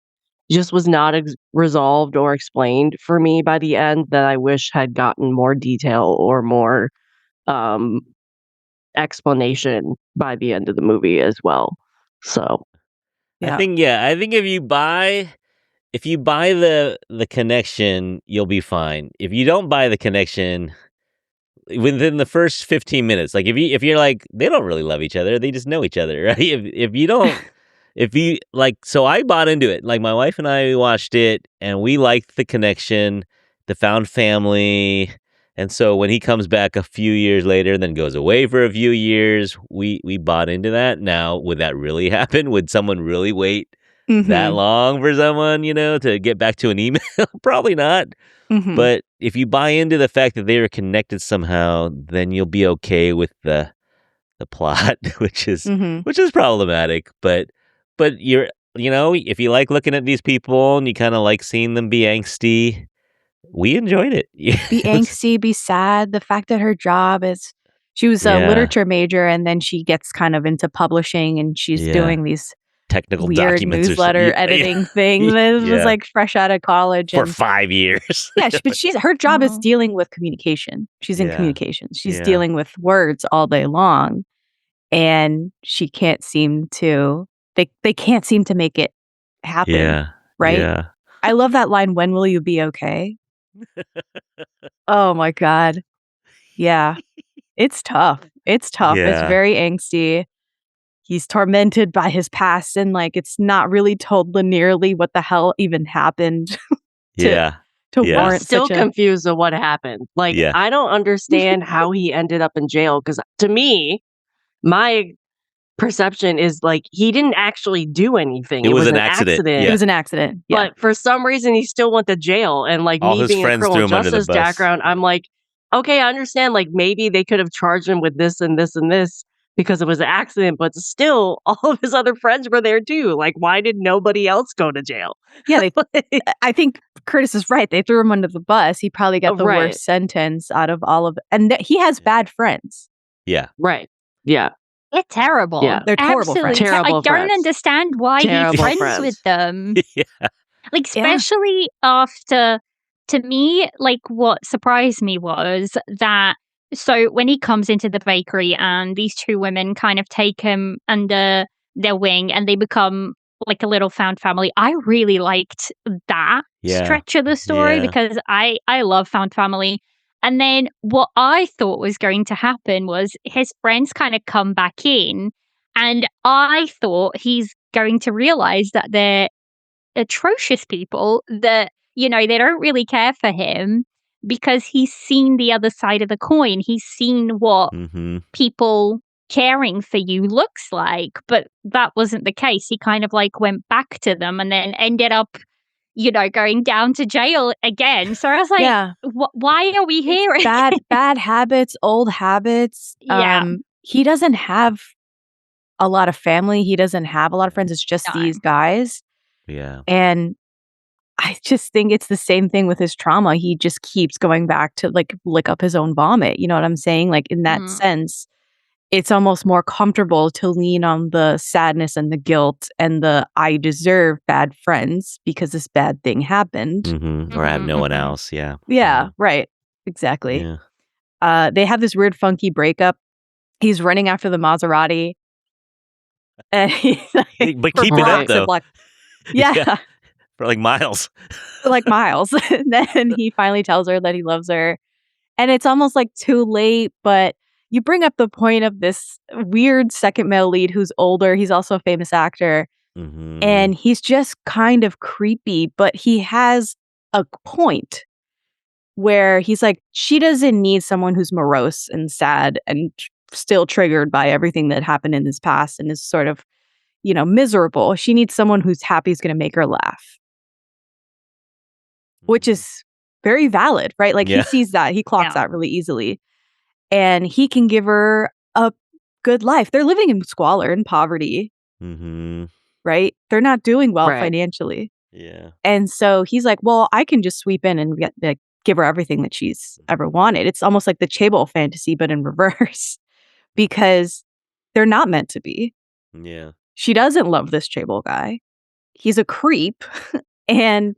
just was not resolved or explained for me by the end that I wish had gotten more detail or more um, explanation by the end of the movie as well. So I think if you buy the connection, you'll be fine. If you don't buy the connection within the first 15 minutes, like if you're like, they don't really love each other, they just know each other, right? If you don't if you like, so I bought into it. Like my wife and I watched it and we liked the connection, the found family. And so when he comes back a few years later, then goes away for a few years, we bought into that. Now, would that really happen? Would someone really wait that long for someone, to get back to an email? Probably not. But if you buy into the fact that they are connected somehow, then you'll be okay with the plot, which is problematic. But if you like looking at these people and you kind of like seeing them be angsty, we enjoyed it. Be angsty, be sad. The fact that her job is, she was a literature major and then she gets kind of into publishing and she's doing these technical weird documents newsletter editing thing that was like fresh out of college for 5 years. But her job is dealing with communication. She's in communications. She's dealing with words all day long, and she can't seem to. They can't seem to make it happen. Yeah. Right. Yeah. I love that line. When will you be okay? Oh my God. Yeah. It's tough. It's tough. It's very angsty. He's tormented by his past, and like it's not really told linearly what the hell even happened to warrant. Still confused of what happened. Like I don't understand how he ended up in jail, because to me, my perception is like he didn't actually do anything. It was an accident. Yeah. It was an accident. Yeah. But for some reason, he still went to jail. And like all me his being a friends criminal threw him under the justice bus. background, I'm like, okay, I understand. Like maybe they could have charged him with this and this and this because it was an accident, but still, all of his other friends were there too. Like, why did nobody else go to jail? Yeah, I think Curtis is right. They threw him under the bus. He probably got the worst sentence out of all of it. And he has bad friends. Yeah. Right. Yeah. They're terrible. Yeah. They're horrible friends. Terrible I don't understand why he's friends with them. Like, especially after, to me, like what surprised me was that, so when he comes into the bakery and these two women kind of take him under their wing and they become like a little found family, I really liked that stretch of the story because I love found family. And then what I thought was going to happen was his friends kind of come back in, and I thought he's going to realize that they're atrocious people, that, they don't really care for him because he's seen the other side of the coin. He's seen what people caring for you looks like, but that wasn't the case. He kind of like went back to them and then ended up going down to jail again. So I was like, why are we here? Bad habits, old habits. Yeah. He doesn't have a lot of family. He doesn't have a lot of friends. It's just these guys. Yeah. And I just think it's the same thing with his trauma. He just keeps going back to like lick up his own vomit. You know what I'm saying? Like in that sense, it's almost more comfortable to lean on the sadness and the guilt and the I deserve bad friends because this bad thing happened. Or I have no one else. Yeah. Yeah, right. Exactly. Yeah. They have this weird funky breakup. He's running after the Maserati. And he's like, but keep it up though. Yeah. For like miles. Like miles. And then he finally tells her that he loves her. And it's almost like too late, but you bring up the point of this weird second male lead who's older. He's also a famous actor. And he's just kind of creepy, but he has a point where he's like, she doesn't need someone who's morose and sad and still triggered by everything that happened in his past and is sort of, miserable. She needs someone who's happy, is going to make her laugh. Which is very valid, right? Like he sees that, he clocks that really easily. And he can give her a good life. They're living in squalor and poverty, right? They're not doing well financially. Yeah. And so he's like, well, I can just sweep in and give her everything that she's ever wanted. It's almost like the chaebol fantasy, but in reverse, because they're not meant to be. Yeah. She doesn't love this chaebol guy. He's a creep. And,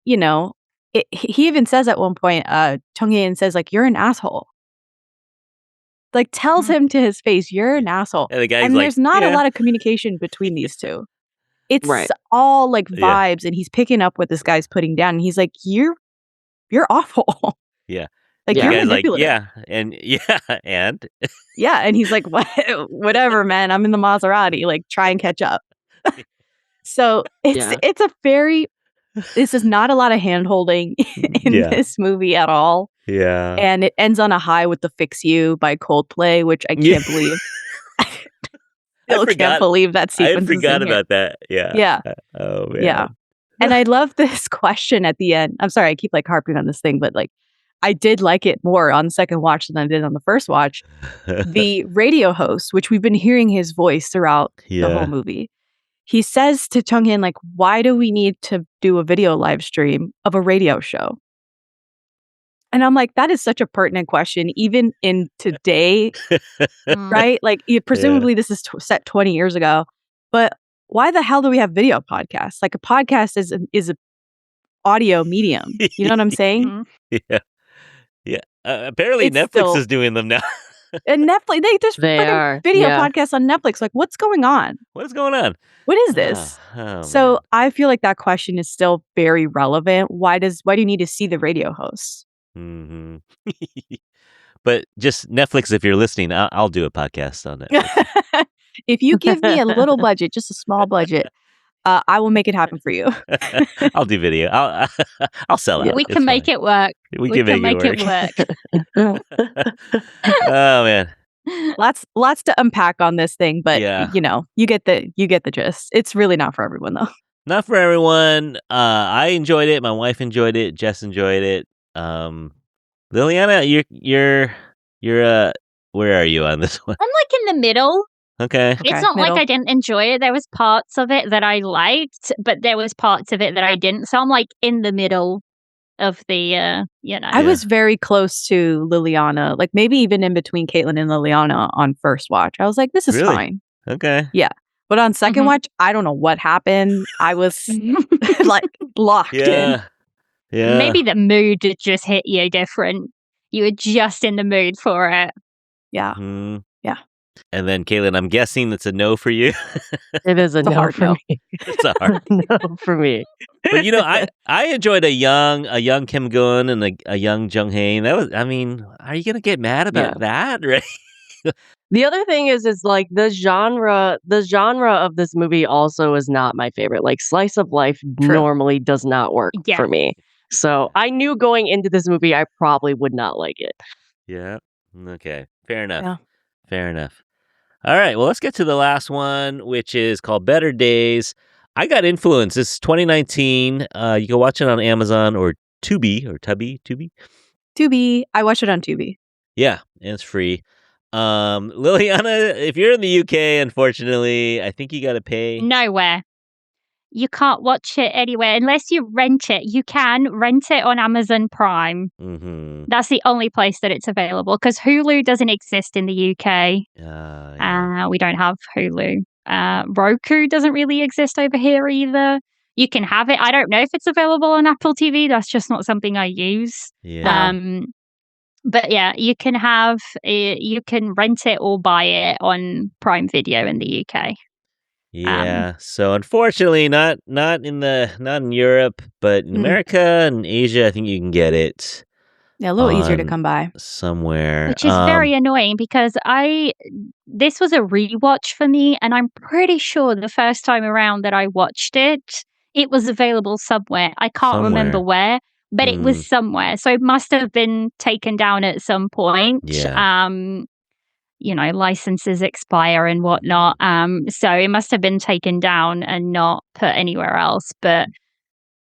you know, he even says at one point, Chung-hae says, like, you're an asshole. Like, tells him to his face, you're an asshole. And the guy's and like, there's not a lot of communication between these two. It's Right. all like vibes, and he's picking up what this guy's putting down. And he's like, you're awful. Yeah. Like, The you're guy's like, manipulative. and Yeah, and he's like, whatever, man. I'm in the Maserati. Like, try and catch up. So it's a very. This is not a lot of hand holding in this movie at all. Yeah. And it ends on a high with the "Fix You" by Coldplay, which I can't believe. I can't believe that sequence. I forgot about that. Yeah. Yeah. Oh man. Yeah. And I love this question at the end. I'm sorry, I keep like harping on this thing, but like I did like it more on the second watch than I did on the first watch. The radio host, which we've been hearing his voice throughout the whole movie. He says to Chung-hae, like, why do we need to do a video live stream of a radio show? And I'm like, that is such a pertinent question, even in today, right? Like, presumably this is set 20 years ago, but why the hell do we have video podcasts? Like, a podcast is an audio medium. You know what I'm saying? Yeah. Yeah. Apparently Netflix is doing them now. And Netflix, there's video podcasts on Netflix. Like, what's going on? What is going on? What is this? So man. I feel like that question is still very relevant. Why do you need to see the radio hosts? Mm-hmm. But just Netflix, if you're listening, I'll do a podcast on it. If you give me a little budget, just a small budget, I will make it happen for you. I'll do video. I'll sell it. We can make it work. We can make it work. Oh man. Lots to unpack on this thing, but you know, you get the gist. It's really not for everyone though. Not for everyone. I enjoyed it. My wife enjoyed it. Jess enjoyed it. Liliana, you're where are you on this one? I'm like in the middle. Okay. It's not like I didn't enjoy it. There was parts of it that I liked, but there was parts of it that I didn't. So I'm like in the middle of the, you know. I was very close to Liliana, like maybe even in between Caitlin and Liliana on first watch. I was like, this is fine. Okay. Yeah. But on second watch, I don't know what happened. I was like locked in. Yeah. Maybe the mood just hit you different. You were just in the mood for it. Yeah. Mm-hmm. Yeah. And then, Caitlin, I'm guessing it's a no for you. It is a no for me. It's a hard no for me. But you know, I enjoyed a young Kim Gun and a young Jung-hae. That was, I mean, are you gonna get mad about that, right? The other thing is like the genre of this movie also is not my favorite. Like slice of life normally does not work for me. So I knew going into this movie I probably would not like it. Yeah. Okay. Fair enough. Yeah. Fair enough. All right. Well, let's get to the last one, which is called Better Days. I got Influence. This is 2019. You can watch it on Amazon or Tubi. Tubi. I watched it on Tubi. Yeah, and it's free. Liliana, if you're in the UK, unfortunately, I think you got to pay. Nowhere. You can't watch it anywhere unless you rent it. You can rent it on Amazon Prime. Mm-hmm. That's the only place that it's available because Hulu doesn't exist in the UK. We don't have Hulu. Roku doesn't really exist over here either. You can have it. I don't know if it's available on Apple TV. That's just not something I use. Yeah. But yeah, you can rent it or buy it on Prime Video in the UK. Yeah. So unfortunately, not in Europe, but in America and Asia, I think you can get it. Yeah, a little easier to come by somewhere, which is very annoying because this was a rewatch for me, and I'm pretty sure the first time around that I watched it, it was available somewhere. I can't remember where, but it was somewhere, so it must have been taken down at some point. Yeah. You know, licenses expire and whatnot. So it must have been taken down and not put anywhere else. But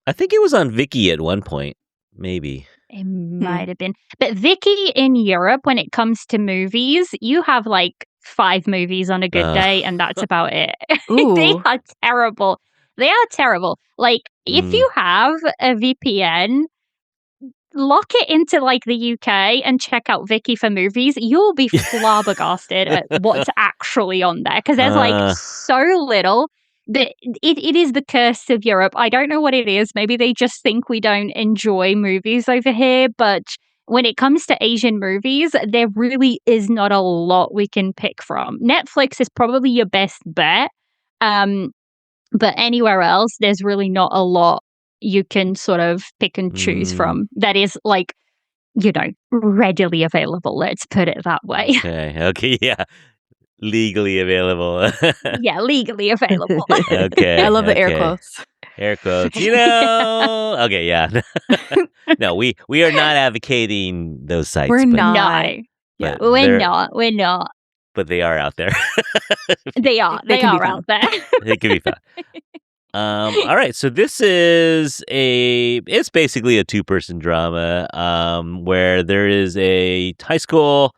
I think it was on Viki at one point, maybe. It might have been. But Viki in Europe, when it comes to movies, you have like 5 movies on a good day, and that's about it. They Ooh. are terrible. They are terrible. Like, if you have a VPN, lock it into like the UK and check out Vicky for movies. You'll be flabbergasted at what's actually on there, because there's like so little that it is the curse of Europe. I don't know what it is. Maybe they just think we don't enjoy movies over here, but when it comes to Asian movies, there really is not a lot we can pick from. Netflix is probably your best bet. But anywhere else, there's really not a lot you can sort of pick and choose from that is like, readily available. Let's put it that way. Okay, yeah. Legally available. Yeah, legally available. Okay. I love the air quotes. Air quotes. Okay, yeah. No, we are not advocating those sites. We're not. No. Yeah. We're not. But they are out there. They are. They are out there. It can be fun. All right, so this is it's basically a 2-person drama where there is a high school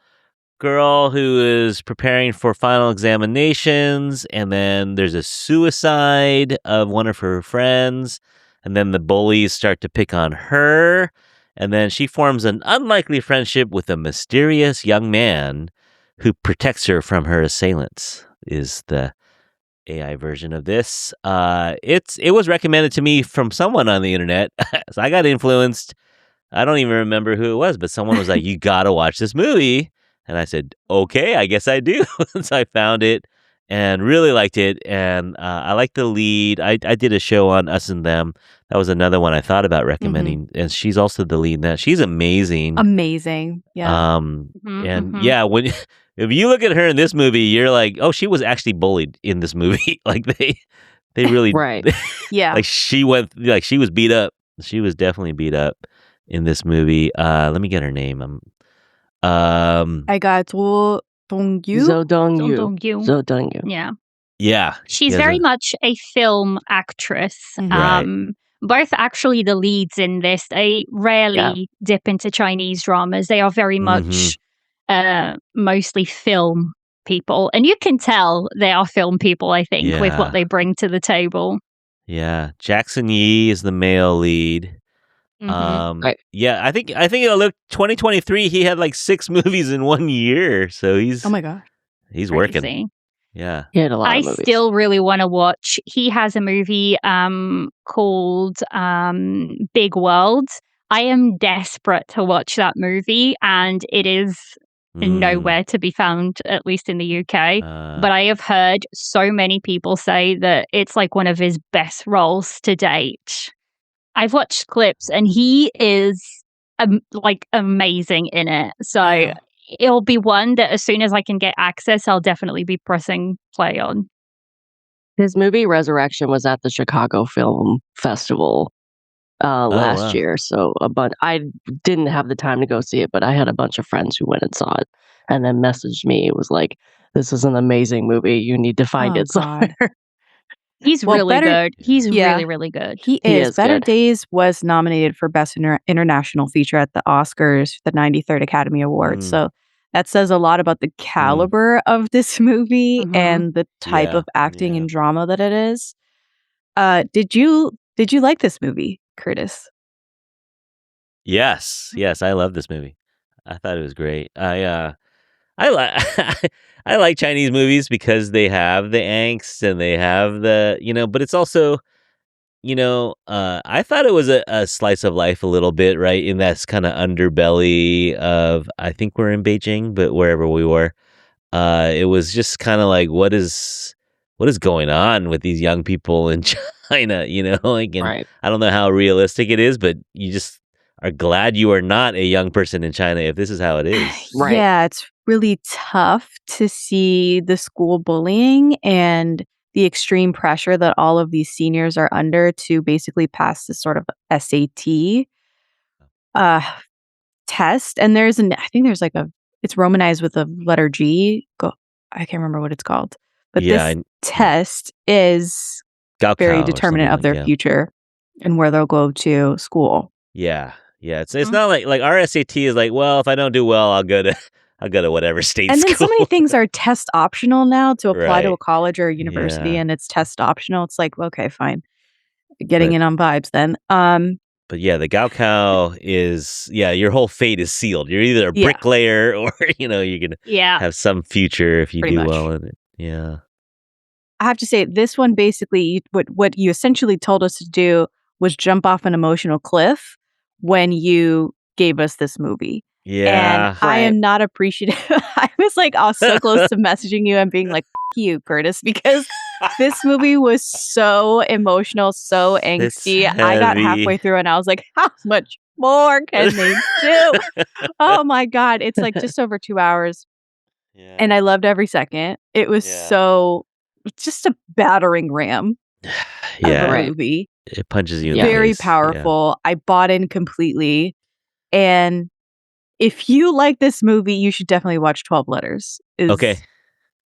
girl who is preparing for final examinations, and then there's a suicide of one of her friends, and then the bullies start to pick on her, and then she forms an unlikely friendship with a mysterious young man who protects her from her assailants, is the AI version of this. It was recommended to me from someone on the internet, so I got influenced. I don't even remember who it was, but someone was like, "You gotta watch this movie," and I said, "Okay, I guess I do." So I found it and really liked it, and I like the lead. I did a show on Us and Them. That was another one I thought about recommending, and she's also the lead in that. She's amazing. Amazing. Yeah. And yeah, when if you look at her in this movie, you're like, oh, she was actually bullied in this movie. Like they really Right. Yeah. like she was beat up. She was definitely beat up in this movie. Let me get her name. I got Zo Dong-yu. Zo Dong-yu. Dong-yu. Zo Dong-yu. Yeah. Yeah. She's very much a film actress. Right. Both actually the leads in this, they rarely dip into Chinese dramas. They are very much mostly film people. And you can tell they are film people, I think, with what they bring to the table. Yeah. Jackson Yee is the male lead. Right. Yeah, I think look 2023 he had like 6 movies in 1 year. So he's Oh my god. He's Crazy. working. Yeah. He had a lot of movies. I still really want to watch. He has a movie called Big World. I am desperate to watch that movie, and it is nowhere to be found, at least in the UK. But I have heard so many people say that it's like one of his best roles to date. I've watched clips, and he is like amazing in it. So it'll be one that as soon as I can get access, I'll definitely be pressing play on. His movie Resurrection was at the Chicago Film Festival last year. So I didn't have the time to go see it, but I had a bunch of friends who went and saw it and then messaged me. It was like, this is an amazing movie. You need to find it somewhere. He's really good. He's really, really good. He is. Better Days was nominated for Best International Feature at the Oscars, the 93rd Academy Awards. So that says a lot about the caliber of this movie and the type of acting and drama that it is. Did you like this movie, Curtis? Yes, I love this movie. I thought it was great. I like Chinese movies because they have the angst and they have the, but it's also, I thought it was a slice of life a little bit, right? In that kind of underbelly of, I think we're in Beijing, but wherever we were, it was just kind of like, what is going on with these young people in China, Right. I don't know how realistic it is, but you just are glad you are not a young person in China if this is how it is. Right. Yeah, it's really tough to see the school bullying and the extreme pressure that all of these seniors are under to basically pass this sort of SAT test. And I think there's like it's romanized with a letter G. I can't remember what it's called. But this test is very determinant of their future and where they'll go to school. Yeah. It's not like our SAT is like, well, if I don't do well, I'll go to I'll go to whatever state And then school. so many things are test optional now to apply to Right. a college or a university, Yeah. and it's test optional. It's like, okay, fine. Getting But in on vibes then. but yeah, the Gaokao is your whole fate is sealed. You're either a Yeah. bricklayer or you're gonna Yeah. have some future if you Pretty do much. well in it. Yeah. I have to say, this one basically, what you essentially told us to do was jump off an emotional cliff when you gave us this movie. And Yeah. I Right. am not appreciative. I was like, so close to messaging you and being like, "F you, Curtis," because this movie was so emotional, so It's angsty. I got heavy. halfway through and I was like, how much more can they do? Oh my God. It's like just over 2 hours. Yeah. And I loved every second. It was Yeah. just a battering ram of Yeah. a Right. movie. It punches you in the Very face. Yeah. powerful. I bought in completely. And if you like this movie, you should definitely watch 12 Letters. Okay.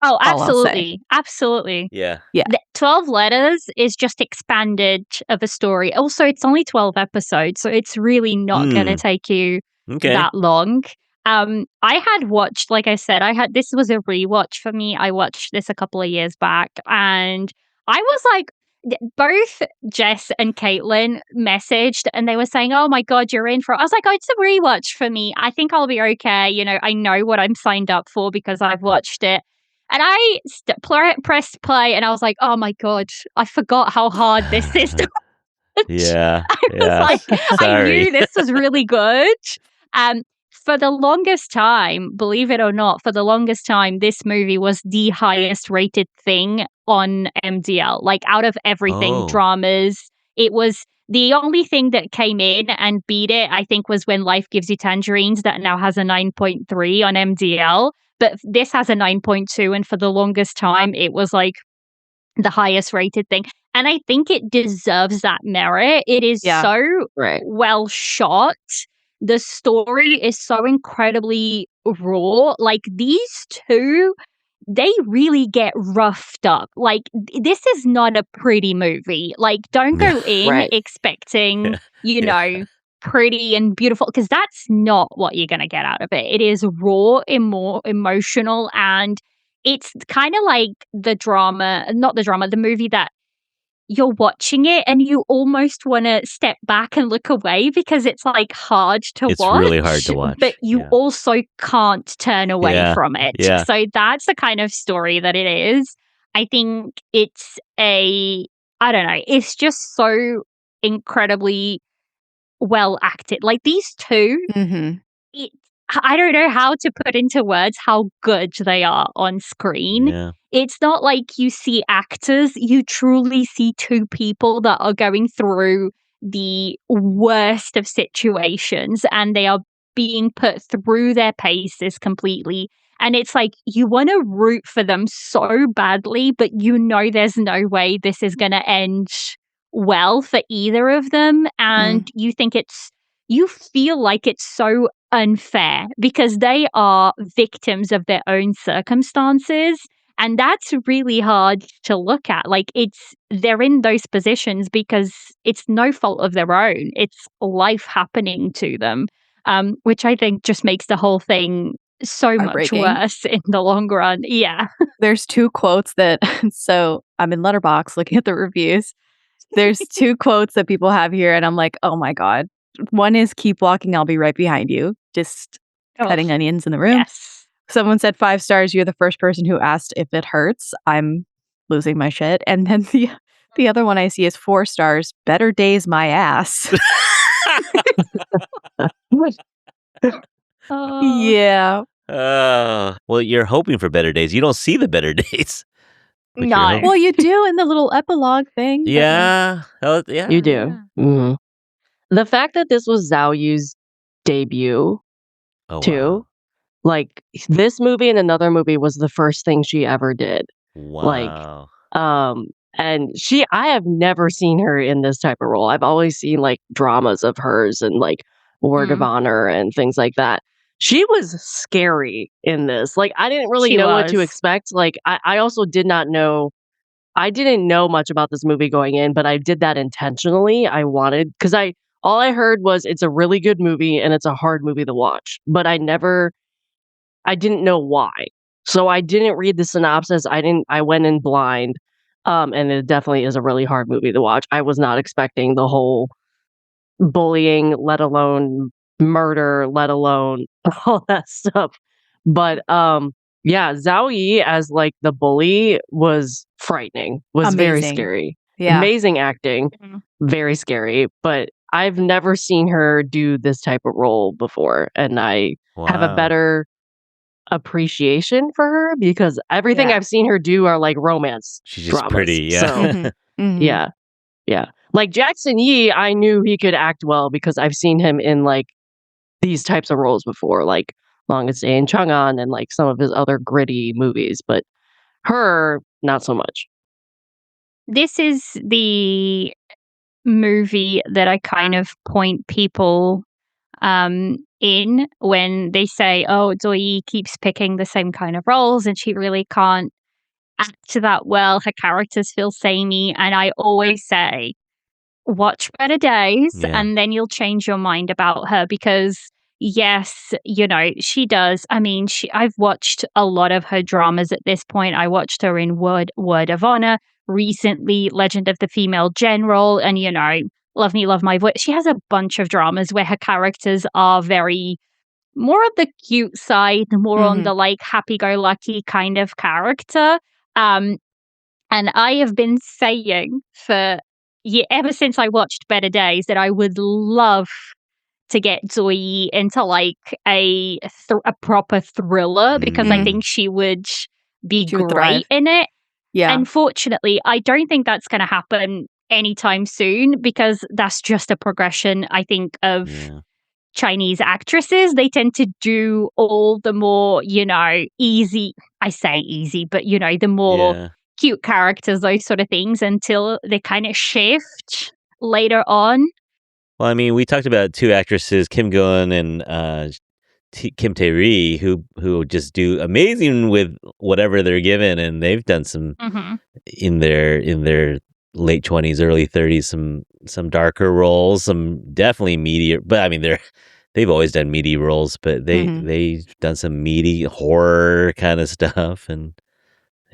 Oh, all I'll say. absolutely. Absolutely. Yeah. Yeah. 12 Letters is just expanded of a story. Also, it's only 12 episodes, so it's really not going to take you Okay. that long. I had watched, like I said, this was a rewatch for me. I watched this a couple of years back, and I was like, both Jess and Caitlin messaged and they were saying, "Oh my God, you're in for it." I was like, "Oh, it's a rewatch for me. I think I'll be okay. You know, I know what I'm signed up for because I've watched it." And I pressed play and I was like, "Oh my God, I forgot how hard this is to watch." Yeah. I was like, I Sorry. knew this was really good. For the longest time, believe it or not, for the longest time, this movie was the highest rated thing on MDL. Like out of everything, Oh. dramas, it was the only thing that came in and beat it, I think, was When Life Gives You Tangerines, that now has a 9.3 on MDL. But this has a 9.2, and for the longest time, it was like the highest rated thing. And I think it deserves that merit. It is so Right. well shot. The story is so incredibly raw. Like these two, they really get roughed up. Like this is not a pretty movie. Like don't go in Right. expecting, you know, pretty and beautiful, because that's not what you're going to get out of it. It is raw and more emotional, and it's kind of like the movie that you're watching it and you almost want to step back and look away because it's like hard to It's watch. really hard to watch. But you Yeah. also can't turn away Yeah. from it. Yeah. So that's the kind of story that it is. I think I don't know, it's just so incredibly well acted. Like these two, it, I don't know how to put into words how good they are on screen. Yeah. It's not like you see actors, you truly see two people that are going through the worst of situations and they are being put through their paces completely. And it's like you want to root for them so badly, but you know there's no way this is going to end well for either of them. And you feel like it's so unfair because they are victims of their own circumstances. And that's really hard to look at. Like they're in those positions because it's no fault of their own. It's life happening to them, which I think just makes the whole thing so much Heartbreaking. worse in the long run. Yeah. There's two quotes that, so I'm in Letterboxd looking at the reviews. There's two quotes that people have here, and I'm like, oh my God. One is, "Keep walking, I'll be right behind you." Just cutting onions in the room. Yes. Someone said 5 stars. You're the first person who asked if it hurts. I'm losing my shit. And then the other one I see is 4 stars. "Better days my ass." Yeah. Oh, well, you're hoping for better days. You don't see the better days. But you're No. hoping- Well, you do in the little epilogue thing. but, like, Yeah. Oh, yeah. You do. yeah. The fact that this was Zhao Yu's debut, Oh, too, like this movie and another movie was the first thing she ever did. Wow. And I have never seen her in this type of role. I've always seen like dramas of hers and like Word of Honor and things like that. She was scary in this. Like I didn't really know what to was. expect. Like I also did not know. I didn't know much about this movie going in, but I did that intentionally. I wanted, because all I heard was it's a really good movie and it's a hard movie to watch. But I I didn't know why. So I didn't read the synopsis. I went in blind. And it definitely is a really hard movie to watch. I was not expecting the whole bullying, let alone murder, let alone all that stuff. But yeah, Zhao Yi as like the bully was frightening, was very Amazing. scary. Yeah. Amazing acting, Mhm. very scary. But I've never seen her do this type of role before. And I have a Wow. better appreciation for her because everything Yeah. I've seen her do are like romance She's just dramas. pretty, yeah. So Mhm. Mhm. yeah. Yeah. Like Jackson Yee, I knew he could act well because I've seen him in like these types of roles before, like Longest Day in Chang'an and like some of his other gritty movies, but her, not so much. This is the movie that I kind of point people in when they say, oh, Zoe keeps picking the same kind of roles and she really can't act that well. Her characters feel samey. And I always say, watch Better Days Yeah. and then you'll change your mind about her because yes, she does. I mean, I've watched a lot of her dramas at this point. I watched her in Word of Honor, recently Legend of the Female General, and Love Me, Love My Voice. She has a bunch of dramas where her characters are very more on the cute side, more on the like happy-go-lucky kind of character. And I have been saying ever since I watched Better Days that I would love to get Zoe into like a proper thriller because I think she would be She would thrive. great in it. Yeah. Unfortunately, I don't think that's going to happen anytime soon because that's just a progression, I think, of Yeah. Chinese actresses. They tend to do all the more, easy, I say easy, but, the more Yeah. cute characters, those sort of things, until they kind of shift later on. Well, I mean, we talked about two actresses, Kim Gun and Kim Tae-ri, who just do amazing with whatever they're given, and they've done some in their late 20s, early 30s, some darker roles, some definitely meaty. But I mean, they've always done meaty roles, but they've done some meaty horror kind of stuff, and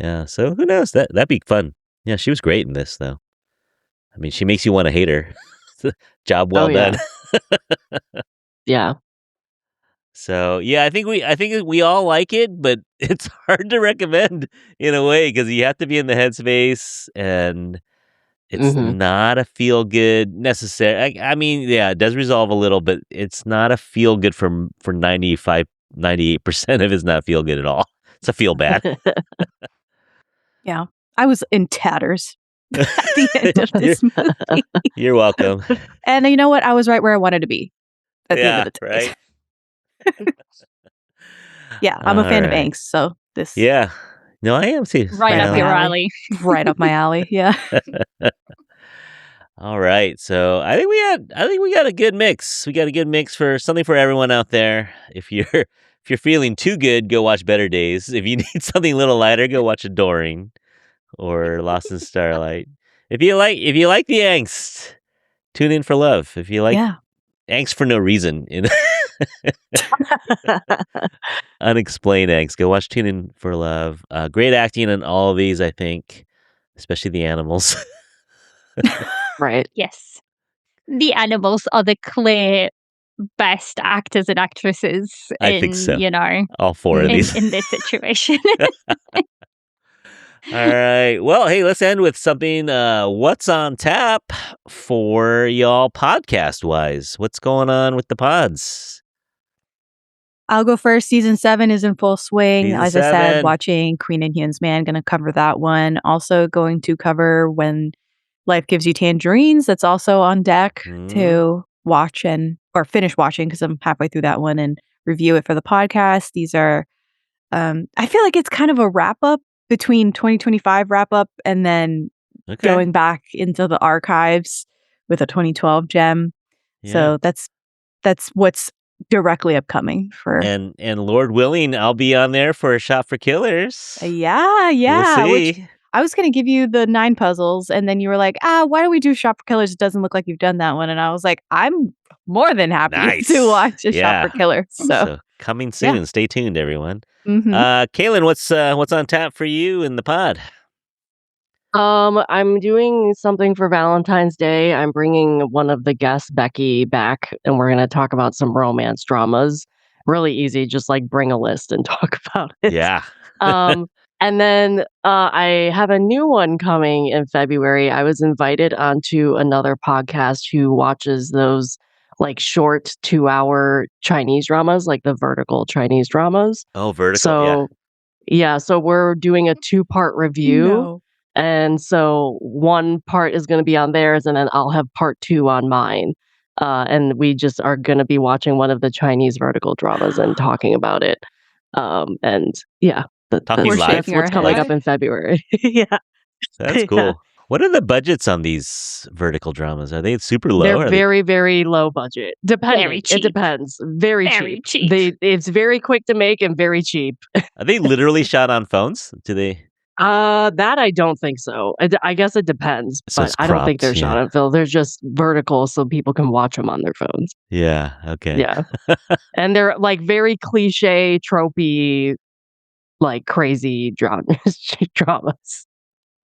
yeah. So who knows? That'd be fun. Yeah, she was great in this, though. I mean, she makes you want to hate her. Job well done. Yeah. So yeah, I think we all like it, but it's hard to recommend in a way because you have to be in the headspace, and it's not a feel good necessary. I mean, yeah, it does resolve a little, but it's not a feel good for 98% of it's not feel good at all. It's a feel bad. Yeah, I was in tatters at the end of this movie. You're welcome. And you know what? I was right where I wanted to be at the end of the day. Right. Yeah, I'm a fan of angst, so this. Yeah, no, I am too. Right up your alley. Right up my alley. Yeah. All right, so I think we got a good mix. We got a good mix for something for everyone out there. If you're feeling too good, go watch Better Days. If you need something a little lighter, go watch Adorning or Lost in Starlight. If you like the angst, tune in for love. If you like angst for no reason, unexplained angst, go watch Tune In for Love. Great acting in all of these, I think, especially the animals. Right. Yes. The animals are the clear best actors and actresses I think so. in, all four of these. in this situation. All right. Well, hey, let's end with something. What's on tap for y'all podcast-wise? What's going on with the pods? I'll go first. Season 7 is in full swing. Season As I said, 7. watching Queen and Hyun's Man, going to cover that one. Also going to cover When Life Gives You Tangerines. That's also on deck to watch or finish watching because I'm halfway through that one and review it for the podcast. These are, I feel like it's kind of a wrap up between 2025 wrap up and then going back into the archives with a 2012 gem. Yeah. So that's what's directly upcoming for and Lord willing, I'll be on there for a Shot for Killers. Yeah. We'll see. Which I was going to give you the 9 puzzles, and then you were like, why don't we do Shot for Killers? It doesn't look like you've done that one. And I was like, I'm more than happy to watch a Shot for Killers. So coming soon. Yeah. Stay tuned, everyone. Mm-hmm. Kaylin, what's on tap for you in the pod? I'm doing something for Valentine's Day. I'm bringing one of the guests, Becky, back, and we're going to talk about some romance dramas. Really easy, just like bring a list and talk about it. Yeah. Um, and then I have a new one coming in February. I was invited onto another podcast who watches those like short 2-hour Chinese dramas, like the vertical Chinese dramas. Oh, vertical. So, yeah, so we're doing a 2-part review. No. And so one part is going to be on theirs, and then I'll have part 2 on mine. And we just are going to be watching one of the Chinese vertical dramas and talking about it. And yeah, Talking We're live? that's shaking our what's coming heads. up in February. Yeah. That's cool. Yeah. What are the budgets on these vertical dramas? Are they super low? They're Are very, very low budget. Depending. Very It cheap. depends. Very, Very cheap. cheap. It's very quick to make and very cheap. are they literally shot on phones? Do they? That I don't think so. I guess it depends, So but it's I don't think they're cropped, shot yeah. on film. They're just vertical so people can watch them on their phones. Yeah. Okay. Yeah. And they're like very cliche, tropey, like crazy dramas.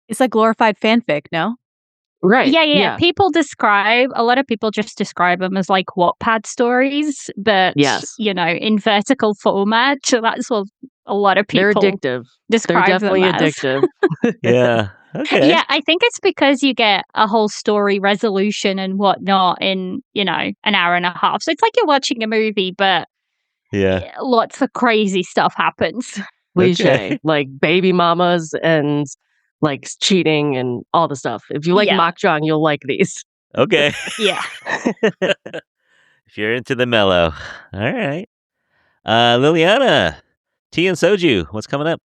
It's like glorified fanfic, no? Right. Yeah. A lot of people just describe them as like Wattpad stories, but Yes. in vertical format. So that's what a lot of They're people addictive. They're describe definitely them as. addictive. Yeah. Okay. Yeah, I think it's because you get a whole story resolution and whatnot in, an hour and a half. So it's like you're watching a movie, but Yeah. lots of crazy stuff happens. Cliche. Okay. Like baby mamas and like cheating and all the stuff. If you like Yeah. mahjong, you'll like these. Okay. Yeah. If you're into the mellow. All right. Liliana, tea and soju. What's coming up?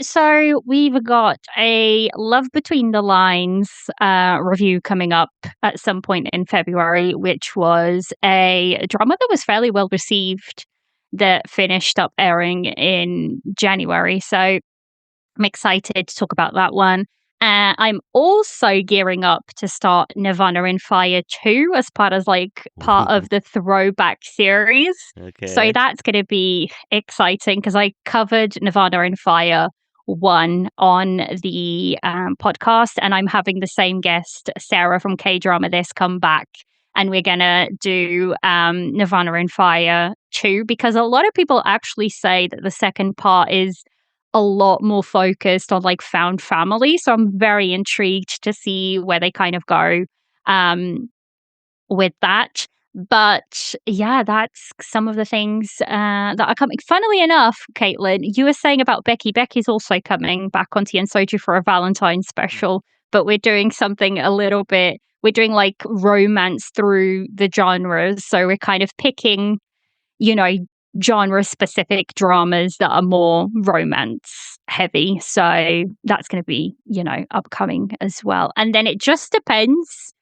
So we've got a Love Between the Lines review coming up at some point in February, which was a drama that was fairly well received that finished up airing in January. So I'm excited to talk about that one. I'm also gearing up to start Nirvana in Fire 2 as part of the throwback series. Okay. So that's going to be exciting because I covered Nirvana in Fire 1 on the podcast, and I'm having the same guest, Sarah from K-Drama This, come back. And we're going to do Nirvana in Fire 2 because a lot of people actually say that the second part is a lot more focused on like found family. So I'm very intrigued to see where they kind of go with that. But yeah, that's some of the things that are coming. Funnily enough, Caitlin, you were saying about Becky. Becky's also coming back on Tea and Soju for a Valentine special, but we're doing something a little bit, we're doing like romance through the genres. So we're kind of picking, genre specific dramas that are more romance heavy. So that's going to be, upcoming as well. And then it just depends.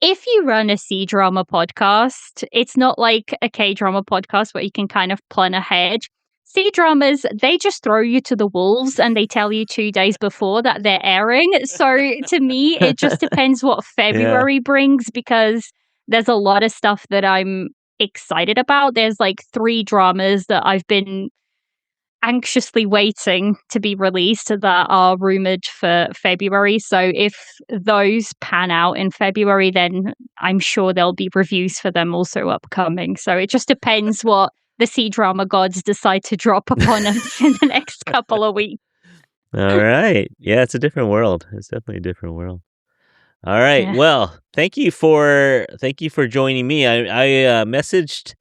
If you run a C drama podcast, it's not like a K drama podcast where you can kind of plan ahead. C dramas, they just throw you to the wolves and they tell you 2 days before that they're airing. So to me, it just depends what February brings because there's a lot of stuff that I'm excited about. There's like 3 dramas that I've been anxiously waiting to be released that are rumored for February. So if those pan out in February, then I'm sure there'll be reviews for them also upcoming. So it just depends what the C-drama gods decide to drop upon us in the next couple of weeks. All right. Yeah, it's a different world. It's definitely a different world. All right. Yeah. Well, thank you for joining me. I messaged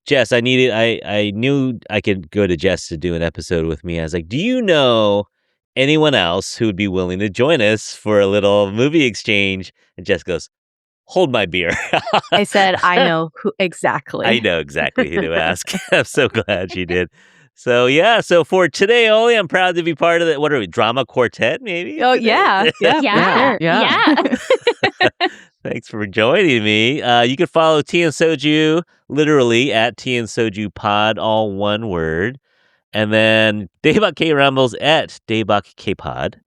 Jess. I knew I could go to Jess to do an episode with me. I was like, "Do you know anyone else who would be willing to join us for a little movie exchange?" And Jess goes, "Hold my beer." I said, I know who exactly. I know exactly who to ask. I'm so glad she did. So yeah, so for today only, I'm proud to be part of the, what are we, drama quartet maybe? Oh, today? yeah. Yeah. Yeah. Yeah. Thanks for joining me. You can follow Tea and Soju literally at Tea and Soju Pod, all one word. And then Daebak K Rumbles at Daebak K Pod,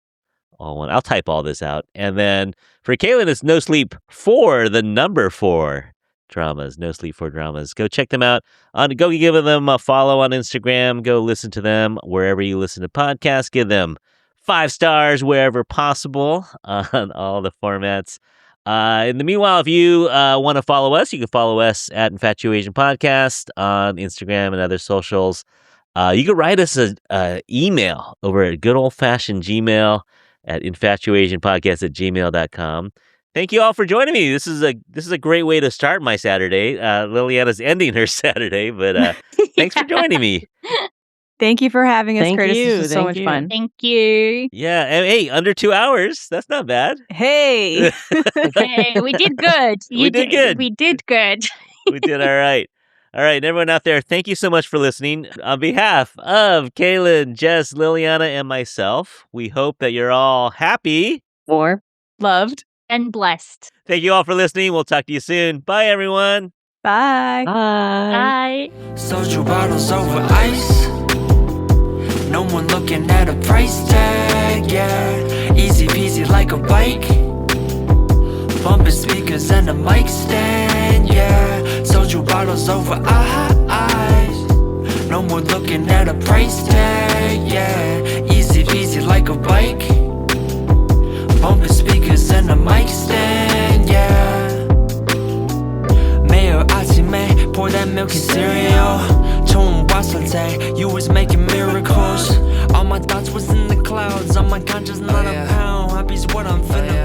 all one. I'll type all this out. And then for Kaylin, it's No Sleep for the number 4 dramas, No Sleep for Dramas. Go check them out. Go give them a follow on Instagram. Go listen to them wherever you listen to podcasts. Give them 5 stars wherever possible on all the formats. In the meanwhile, if you want to follow us, you can follow us at Infatuasian Podcast on Instagram and other socials. You can write us an email over at good old-fashioned Gmail at infatuasianpodcast@gmail.com. Thank you all for joining me. This is a great way to start my Saturday. Liliana's ending her Saturday, but thanks for joining me. Thank you for having us, Thank Curtis. you, This was so thank much you. fun. Thank you. Yeah, and hey, under 2 hours. That's not bad. Hey. Hey, we did good. We did good. We did good. We did all right. All right, and everyone out there, thank you so much for listening. On behalf of Kaylin, Jess, Liliana, and myself, we hope that you're all happy. More. Loved. And blessed. Thank you all for listening. We'll talk to you soon. Bye, everyone. Bye. Bye. Bye. Social bottles over ice. No one looking at a price tag, yeah. Easy peasy like a bike. Bumping speakers and a mic stand, yeah. Social bottles over ice. No one looking at a price tag, yeah. Easy peasy like a bike. Bumping speakers and a mic stand, yeah. Mayo atime, pour that milk in cereal. Chuan wasn't say you was making miracles. All my thoughts was in the clouds. All my conscience not a pound. Happy's what I'm finna